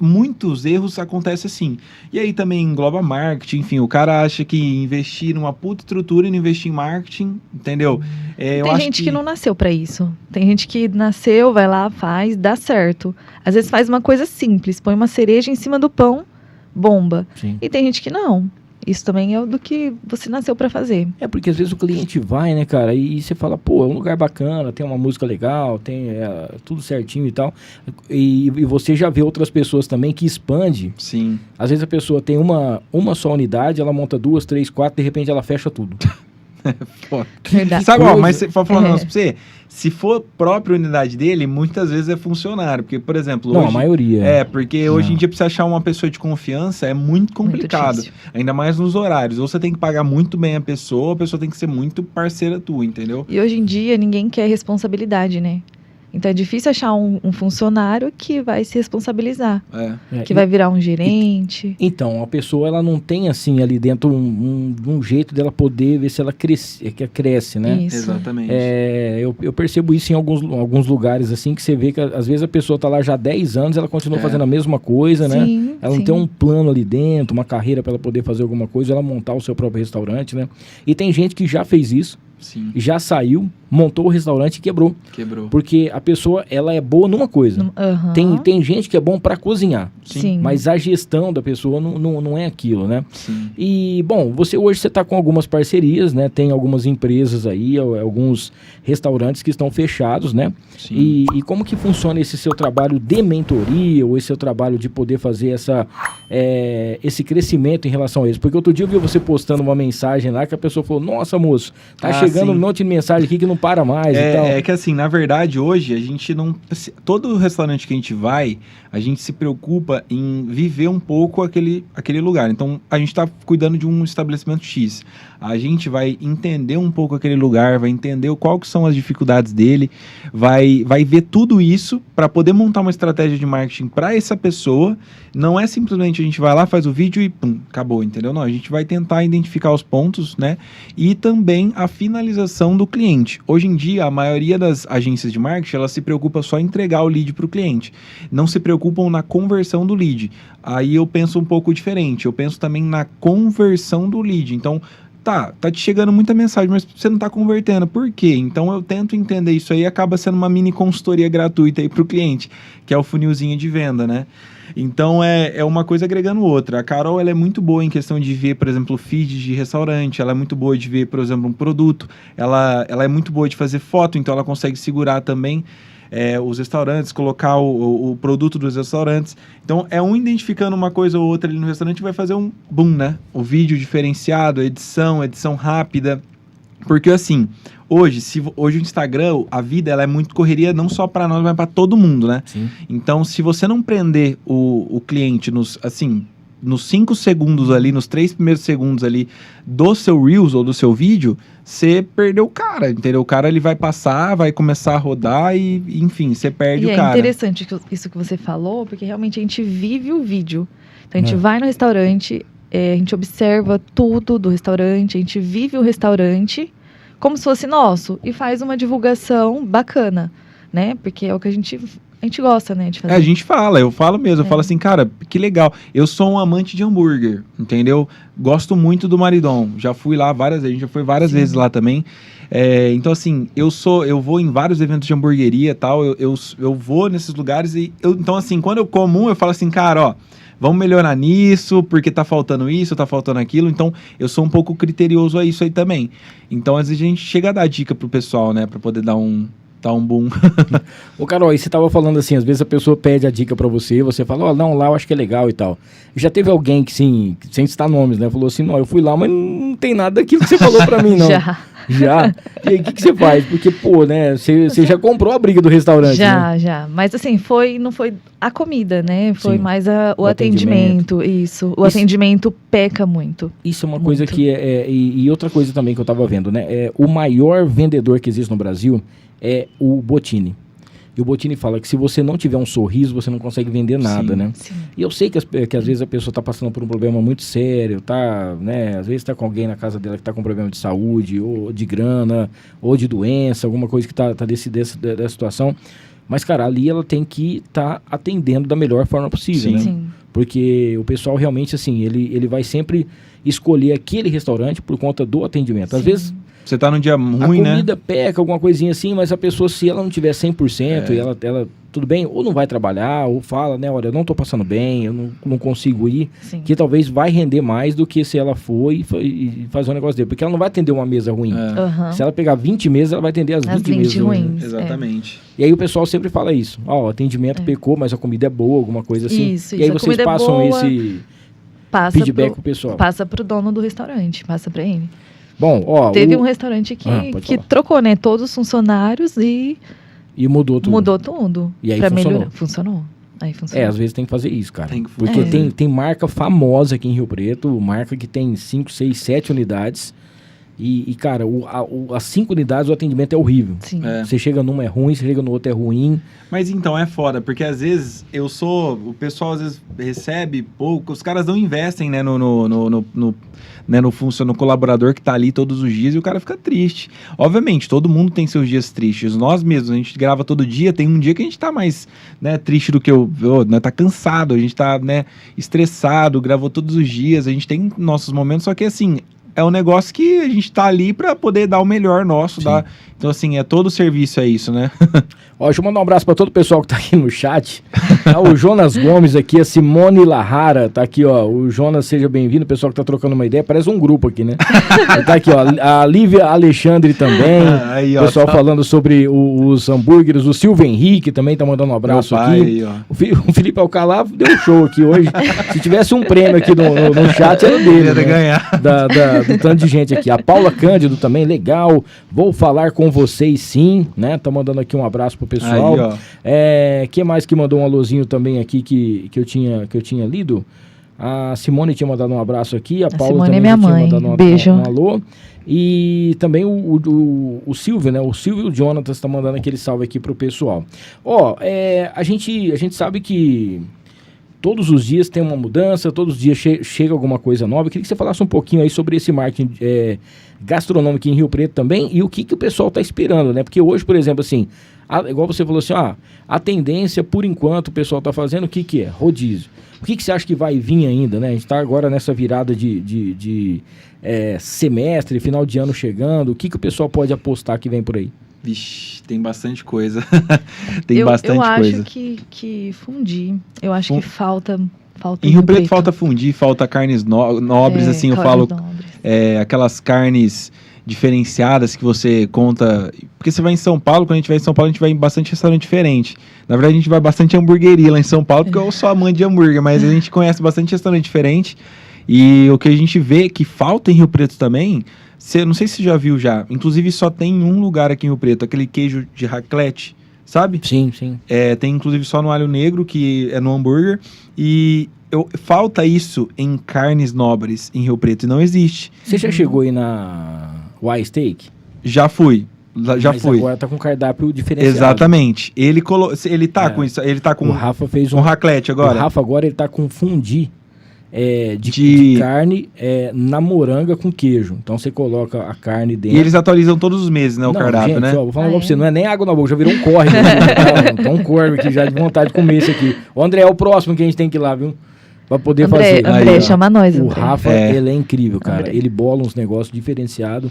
muitos erros acontecem assim. E aí também engloba marketing, enfim, o cara acha que investir numa puta estrutura e não investir em marketing, entendeu? Tem gente que não nasceu pra isso. Tem gente que nasceu, vai lá, faz, dá certo. Às vezes faz uma coisa simples, põe uma cereja em cima do pão, bomba. Sim. E tem gente que não. Isso também é do que você nasceu pra fazer. Porque às vezes o cliente vai, né, cara, e você fala, é um lugar bacana, tem uma música legal, tem tudo certinho e tal. E você já vê outras pessoas também que expande. Sim. Às vezes a pessoa tem uma só unidade, ela monta 2, 3, 4, de repente ela fecha tudo. Verdade. Sabe, mas vou falar um negócio pra você. Se for própria unidade dele, muitas vezes é funcionário. Porque, por exemplo... Não, a maioria. Porque hoje em dia, pra você achar uma pessoa de confiança, é muito complicado. Muito ainda mais nos horários. Ou você tem que pagar muito bem a pessoa tem que ser muito parceira tua, entendeu? E hoje em dia, ninguém quer responsabilidade, né? Então é difícil achar um funcionário que vai se responsabilizar. Que vai virar um gerente. Então, a pessoa ela não tem assim ali dentro um jeito dela poder ver se ela cresce, né? Isso. Exatamente. Eu percebo isso em alguns lugares assim, que você vê que às vezes a pessoa tá lá já há 10 anos, ela continua fazendo a mesma coisa, né? Ela não tem um plano ali dentro, uma carreira para ela poder fazer alguma coisa, ela montar o seu próprio restaurante, né? E tem gente que já fez isso. Sim. Já saiu, montou o restaurante e quebrou. Porque a pessoa, ela é boa numa coisa. Tem gente que é bom para cozinhar. Sim. Mas a gestão da pessoa não é aquilo, né? Sim. E, bom, hoje você tá com algumas parcerias, né? Tem algumas empresas aí, alguns restaurantes que estão fechados, né? Sim. E como que funciona esse seu trabalho de mentoria ou esse seu trabalho de poder fazer esse crescimento em relação a isso? Porque outro dia eu vi você postando uma mensagem lá que a pessoa falou, nossa, moço, tá chegando um monte de mensagem aqui que não para mais e tal. É que assim, na verdade, hoje, a gente não... Todo restaurante que a gente vai, a gente se preocupa em viver um pouco aquele lugar. Então, a gente está cuidando de um estabelecimento X. A gente vai entender um pouco aquele lugar, vai entender qual que são as dificuldades dele, vai ver tudo isso para poder montar uma estratégia de marketing para essa pessoa. Não é simplesmente a gente vai lá, faz o vídeo e pum, acabou, entendeu? Não, a gente vai tentar identificar os pontos, né? E também afinar finalização do cliente. Hoje em dia, a maioria das agências de marketing, ela se preocupa só em entregar o lead para o cliente. Não se preocupam na conversão do lead. Aí eu penso um pouco diferente. Eu penso também na conversão do lead. Então, tá te chegando muita mensagem, mas você não tá convertendo. Por quê? Então, eu tento entender isso aí e acaba sendo uma mini consultoria gratuita aí para o cliente, que é o funilzinho de venda, né? Então, é uma coisa agregando outra. A Carol, ela é muito boa em questão de ver, por exemplo, feed de restaurante. Ela é muito boa de ver, por exemplo, um produto. Ela é muito boa de fazer foto, então ela consegue segurar também os restaurantes, colocar o produto dos restaurantes. Então, um identificando uma coisa ou outra ali no restaurante vai fazer um boom, né? O vídeo diferenciado, edição rápida. Porque, assim, hoje o Instagram, a vida, ela é muito correria, não só para nós, mas para todo mundo, né? Sim. Então, se você não prender o cliente nos 5 segundos ali, nos 3 primeiros segundos ali do seu Reels ou do seu vídeo, você perdeu o cara, entendeu? O cara, ele vai passar, vai começar a rodar e, enfim, você perde o cara. E é interessante isso que você falou, porque realmente a gente vive o vídeo. Então, a gente vai no restaurante, a gente observa tudo do restaurante, a gente vive o restaurante como se fosse nosso e faz uma divulgação bacana, né? Porque é o que a gente gosta, né, de fazer. A gente eu falo mesmo, eu falo assim, cara, que legal. Eu sou um amante de hambúrguer, entendeu? Gosto muito do Maridon. Já fui lá várias vezes, a gente já foi várias vezes lá também. Então, assim, eu vou em vários eventos de hamburgueria e tal, eu vou nesses lugares e então, assim, quando eu como eu falo assim, cara, ó, vamos melhorar nisso, porque tá faltando isso, tá faltando aquilo. Então, eu sou um pouco criterioso a isso aí também. Então, às vezes a gente chega a dar dica pro pessoal, né, pra poder dar um boom. Ô, Carol, aí você tava falando assim, às vezes a pessoa pede a dica pra você fala, não, lá eu acho que é legal e tal. Já teve alguém que, sim, sem citar nomes, né, falou assim, não, eu fui lá, mas não tem nada daquilo que você falou pra mim, não. Já? E aí, o que você faz? Porque, pô, né, você já comprou a briga do restaurante, né? Já. Mas, assim, não foi a comida, né? Foi Sim. mais o atendimento. Isso. O atendimento peca muito. Isso é uma coisa que e outra coisa também que eu tava vendo, né? O maior vendedor que existe no Brasil é o Bottini. E o Bottini fala que se você não tiver um sorriso, você não consegue vender nada, né? Sim. E eu sei que às vezes a pessoa está passando por um problema muito sério, tá, né? Às vezes está com alguém na casa dela que está com problema de saúde, ou de grana, ou de doença, alguma coisa que tá dessa situação. Mas, cara, ali ela tem que estar atendendo da melhor forma possível, né? Sim. Porque o pessoal realmente, assim, ele vai sempre escolher aquele restaurante por conta do atendimento. Às vezes você tá num dia ruim, a né? comida peca, alguma coisinha assim, mas a pessoa, se ela não tiver 100% e ela tudo bem, ou não vai trabalhar, ou fala, né, olha, eu não tô passando bem, eu não consigo ir, Sim. que talvez vai render mais do que se ela for e fazer um negócio dele, porque ela não vai atender uma mesa ruim. Se ela pegar 20 mesas, ela vai atender as 20 mesas ruins. Exatamente. E aí o pessoal sempre fala isso, o atendimento pecou, mas a comida é boa, alguma coisa assim. Isso, e aí vocês passam esse feedback pro pessoal. Passa pro dono do restaurante, passa pra ele. Bom, teve um restaurante que trocou, né, todos os funcionários e mudou tudo. Mudou tudo. E aí funcionou. Aí funcionou. Às vezes tem que fazer isso, cara. Porque tem marca famosa aqui em Rio Preto, marca que tem 5, 6, 7 unidades. E cara, as 5 unidades o atendimento é horrível. Sim. Você chega numa é ruim, você chega no outro é ruim. Mas então é foda, porque às vezes o pessoal às vezes recebe pouco, os caras não investem, né, no colaborador que tá ali todos os dias e o cara fica triste. Obviamente, todo mundo tem seus dias tristes. Nós mesmos, a gente grava todo dia, tem um dia que a gente tá mais, né, triste do que né, tá cansado, a gente tá, né, estressado, gravou todos os dias, a gente tem nossos momentos, só que assim, é um negócio que a gente tá ali pra poder dar o melhor nosso. Então, assim, todo serviço é isso, né? Deixa eu mandar um abraço pra todo o pessoal que tá aqui no chat. O Jonas Gomes aqui, a Simone Lahara tá aqui, ó. O Jonas, seja bem-vindo. O pessoal que tá trocando uma ideia, parece um grupo aqui, né? Tá aqui, ó. A Lívia Alexandre também. Aí, o pessoal falando sobre os hambúrgueres. O Silvio Henrique também tá mandando um abraço aqui. Aí, o Felipe Alcalá deu um show aqui hoje. Se tivesse um prêmio aqui no chat, era dele, né? Ganhar. Do tanto de gente aqui. A Paula Cândido também, legal. Vou falar com vocês sim, né? Tá mandando aqui um abraço pro pessoal. Que mais que mandou um alôzinho também aqui que eu tinha lido? A Simone tinha mandado um abraço aqui. A Paula Simone também é minha tinha mãe. mandado Beijo. um alô. E também o Silvio, né? O Silvio e o Jonathan estão mandando aquele salve aqui pro pessoal. A gente sabe que todos os dias tem uma mudança, todos os dias chega alguma coisa nova. Eu queria que você falasse um pouquinho aí sobre esse marketing gastronômico em Rio Preto também e o que o pessoal está esperando, né? Porque hoje, por exemplo, assim, igual você falou assim, a tendência, por enquanto, o pessoal está fazendo o que é? Rodízio. O que você acha que vai vir ainda, né? A gente está agora nessa virada de semestre, final de ano chegando. O que o pessoal pode apostar que vem por aí? Vixe, tem bastante coisa. Tem bastante coisa. Eu acho que fundir. Eu acho que falta em Rio Preto falta fundir, falta carnes nobres, assim, eu falo. Aquelas carnes diferenciadas que você conta. Porque você vai em São Paulo, quando a gente vai em São Paulo, a gente vai em bastante restaurante diferente. Na verdade, a gente vai bastante hamburgueria lá em São Paulo, porque eu sou amante de hambúrguer, mas a gente conhece bastante restaurante diferente. E o que a gente vê que falta em Rio Preto também. Não sei se você já viu já. Inclusive, só tem um lugar aqui em Rio Preto, aquele queijo de raclette, sabe? Sim. Tem inclusive só no alho negro, que é no hambúrguer. E falta isso em carnes nobres em Rio Preto. E não existe. Você já chegou aí na Y-Steak? Já fui. Mas agora tá com cardápio diferenciado. Exatamente. Ele tá com isso. Ele tá com o Rafa fez um raclette agora. O Rafa agora ele tá com fundi. De carne na moranga com queijo. Então você coloca a carne dentro. E eles atualizam todos os meses, né? O cardápio, gente, né? Vou falar pra você, não é nem água na boca, já virou um córrego. Então um córrego aqui já de vontade de comer esse aqui. O André é o próximo que a gente tem que ir lá, viu? Pra poder fazer. André, chama nós, O André. Rafa, ele é incrível, cara. André. Ele bola uns negócios diferenciados.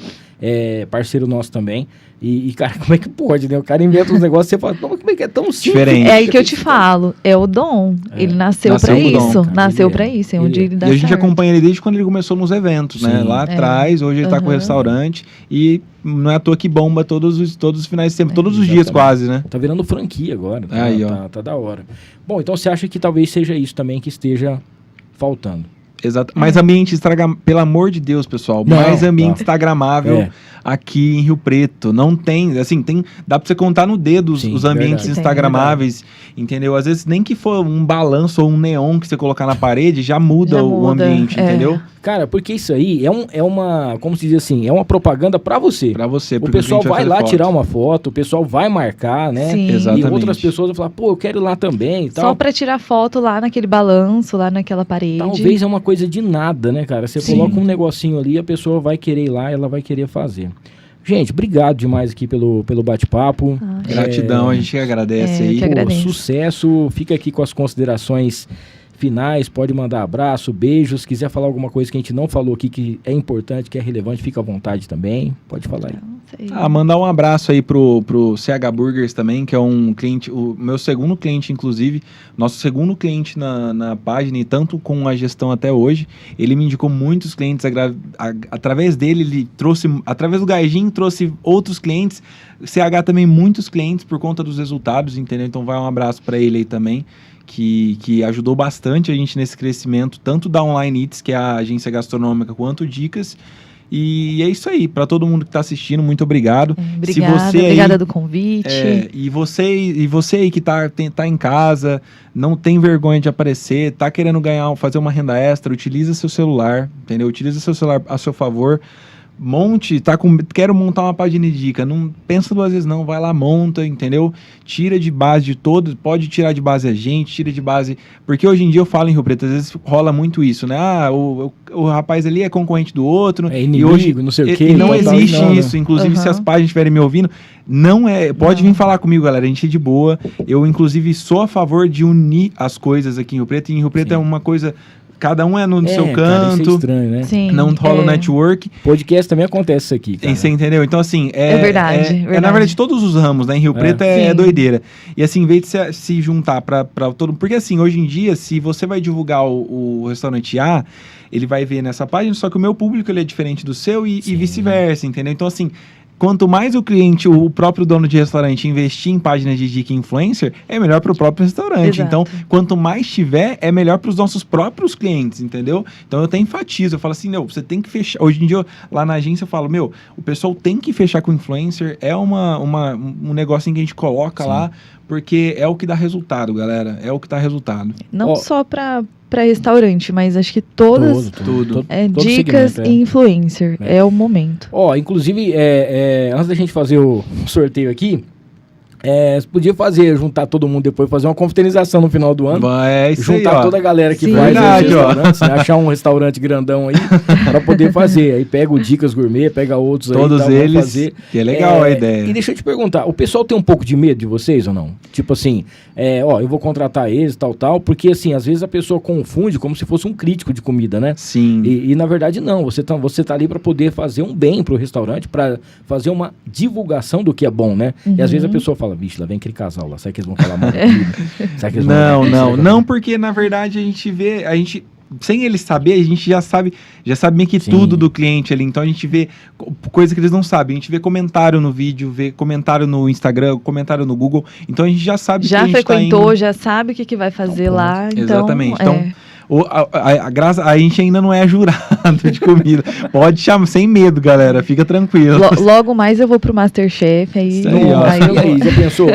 Parceiro nosso também. E, cara, como é que pode, né? O cara inventa uns negócios e você fala, como é que é tão simples? Diferente. É aí que eu te falo. É o dom. Ele nasceu pra isso. Nasceu pra isso. É onde ele dá E a gente certo. acompanha ele desde quando ele começou nos eventos, né? Sim. Lá atrás, hoje ele tá com o restaurante. E não é à toa que bomba todos os finais de semana, todos os dias quase, né? Tá virando franquia agora. Tá da hora. Bom, então você acha que talvez seja isso também que esteja faltando? Exato. Mais ambiente instagram, pelo amor de Deus, pessoal. Mais ambiente instagramável aqui em Rio Preto. Não tem, assim, dá pra você contar no dedo os ambientes instagramáveis, entendeu? Às vezes nem que for um balanço ou um neon que você colocar na parede, já muda o ambiente, entendeu? Cara, porque isso aí é uma, como se diz assim, é uma propaganda pra você. Pra você. O pessoal vai lá tirar uma foto, o pessoal vai marcar, né? Sim. Exatamente. E outras pessoas vão falar, pô, eu quero ir lá também e tal. Só pra tirar foto lá naquele balanço, lá naquela parede. Talvez é uma coisa de nada, né, cara? Você coloca um negocinho ali, a pessoa vai querer ir lá, ela vai querer fazer. Gente, obrigado demais aqui pelo bate-papo. Gratidão, a gente agradece aí. Sucesso. Fica aqui com as considerações finais, pode mandar abraço, beijos. Se quiser falar alguma coisa que a gente não falou aqui, que é importante, que é relevante, fica à vontade também. Pode falar aí. Mandar um abraço aí pro CH Burgers também, que é um cliente, o meu segundo cliente, inclusive, nosso segundo cliente na página, e tanto com a gestão até hoje. Ele me indicou muitos clientes, através dele, ele trouxe, através do Gaijin, trouxe outros clientes. CH também muitos clientes por conta dos resultados, entendeu? Então vai um abraço para ele aí também. Que ajudou bastante a gente nesse crescimento, tanto da Online Eats, que é a agência gastronômica, quanto Dicas. E é isso aí, para todo mundo que está assistindo, muito obrigado. Obrigada do convite. E você aí que tá em casa, não tem vergonha de aparecer, tá querendo fazer uma renda extra, utiliza seu celular, entendeu? Utiliza seu celular a seu favor. Quero montar uma página de dica, não pensa duas vezes não, vai lá, monta, entendeu? Tira de base de todos, pode tirar de base a gente, tira de base, porque hoje em dia eu falo em Rio Preto, às vezes rola muito isso, né? O rapaz ali é concorrente do outro, inimigo, e hoje não sei o quê. Não existe isso, inclusive se as páginas estiverem me ouvindo, pode vir falar comigo, galera, a gente é de boa, eu inclusive sou a favor de unir as coisas aqui em Rio Preto, e em Rio Preto é uma coisa... Cada um é no seu canto. Cara, isso é estranho, né? Sim, não rola network. Podcast também acontece isso aqui, cara. Você entendeu? Então, assim... É verdade. Na verdade, todos os ramos, né? Em Rio Preto é doideira. E, assim, em vez de se juntar pra todo... Porque, assim, hoje em dia, se você vai divulgar o restaurante A, ele vai ver nessa página, só que o meu público ele é diferente do seu e vice-versa, entendeu? Então, assim... Quanto mais o cliente, o próprio dono de restaurante investir em páginas de dica influencer, é melhor para o próprio restaurante. Exato. Então, quanto mais tiver, é melhor para os nossos próprios clientes, entendeu? Então, eu até enfatizo, eu falo assim, você tem que fechar. Hoje em dia, lá na agência, eu falo, o pessoal tem que fechar com influencer, é um negocinho que a gente coloca lá, porque é o que dá resultado, galera, é o que dá resultado. Não só para restaurante, mas acho que todas tudo. Dicas e influencer é o momento. Inclusive, antes da gente fazer o sorteio aqui, Você podia juntar todo mundo depois, fazer uma confraternização no final do ano. É isso juntar aí, toda a galera que Sim. faz Verdade, restaurantes, né? Achar um restaurante grandão aí pra poder fazer. Aí pega o Dicas Gourmet, pega outros Todos aí. Todos eles, fazer. que é legal a ideia. E deixa eu te perguntar, o pessoal tem um pouco de medo de vocês ou não? Tipo assim, eu vou contratar eles, tal, porque assim, às vezes a pessoa confunde como se fosse um crítico de comida, né? Sim. E na verdade não, você tá ali para poder fazer um bem pro restaurante, para fazer uma divulgação do que é bom, né? E às vezes a pessoa fala, vixe, lá vem aquele casal lá, será que eles vão falar mal da comida? Será que eles vão Não, porque na verdade a gente sem eles saber, a gente já sabe meio que tudo do cliente ali, então a gente vê coisa que eles não sabem, a gente vê comentário no vídeo, vê comentário no Instagram, comentário no Google, então a gente já sabe que a gente frequentou, tá já sabe o que vai fazer lá, então... Exatamente, então... A gente ainda não é jurado de comida. Pode chamar, sem medo, galera. Fica tranquilo. Logo mais eu vou pro Masterchef. Aí já pensou?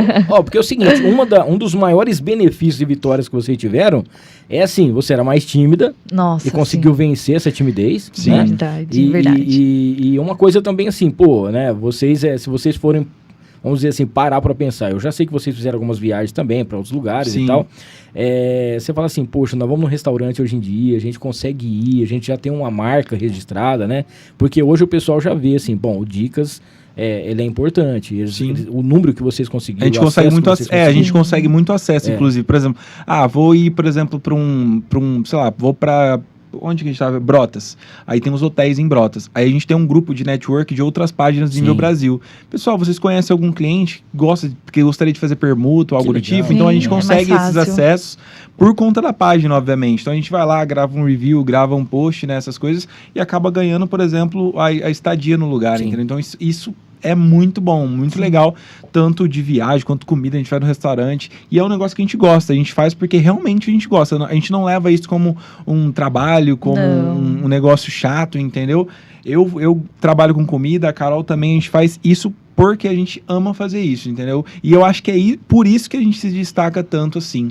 Porque é o seguinte, um dos maiores benefícios e vitórias que vocês tiveram é assim, você era mais tímida. Nossa, e conseguiu vencer essa timidez. Sim, né? Verdade. E uma coisa também assim, né? Se vocês forem, vamos dizer assim, parar para pensar. Eu já sei que vocês fizeram algumas viagens também para outros lugares e tal. Você fala assim, poxa, nós vamos no restaurante hoje em dia, a gente consegue ir, a gente já tem uma marca registrada, né? Porque hoje o pessoal já vê assim, bom, o Dicas... ele é importante. O número que vocês conseguiram. A gente consegue muito acesso. A gente consegue muito acesso, inclusive. Por exemplo, vou ir, por exemplo, para sei lá, vou para... Onde que a gente estava? Brotas. Aí tem os hotéis em Brotas. Aí a gente tem um grupo de network de outras páginas de nível Brasil. Pessoal, vocês conhecem algum cliente que gostaria de fazer permuta ou algo do tipo? Então a gente consegue esses acessos por conta da página, obviamente. Então a gente vai lá, grava um review, grava um post, né, essas coisas, e acaba ganhando, por exemplo, a estadia no lugar, entendeu? Então isso é muito bom, muito legal, tanto de viagem quanto comida, a gente vai no restaurante, e é um negócio que a gente gosta, a gente faz porque realmente a gente gosta, a gente não leva isso como um trabalho, como um negócio chato, entendeu? Eu trabalho com comida, a Carol também, a gente faz isso porque a gente ama fazer isso, entendeu? E eu acho que é por isso que a gente se destaca tanto assim,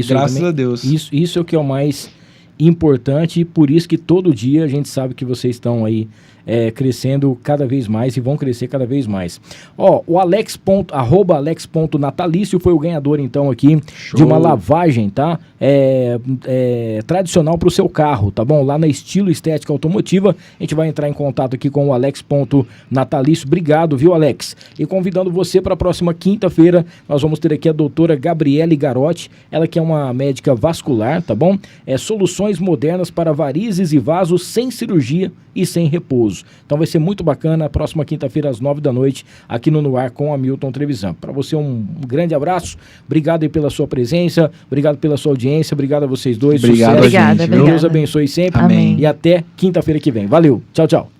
graças a Deus. Isso é o que é o mais importante, e por isso que todo dia a gente sabe que vocês estão aí crescendo cada vez mais e vão crescer cada vez mais. O @alex.natalício foi o ganhador então aqui de uma lavagem, tá? Tradicional para o seu carro, tá bom? Lá na Estilo Estética Automotiva, a gente vai entrar em contato aqui com o alex.natalício. Obrigado, viu, Alex? E convidando você para a próxima quinta-feira, nós vamos ter aqui a doutora Gabriele Garotti, ela que é uma médica vascular, tá bom? Soluções modernas para varizes e vasos sem cirurgia e sem repouso. Então vai ser muito bacana, próxima quinta-feira às 9 da noite, aqui no Ar com Hamilton Trevisan. Para você um grande abraço, obrigado aí pela sua presença, obrigado pela sua audiência, obrigado a vocês dois. Obrigado, sucesso. gente. Obrigada. Deus abençoe sempre. Amém. E até quinta-feira que vem. Valeu, tchau, tchau.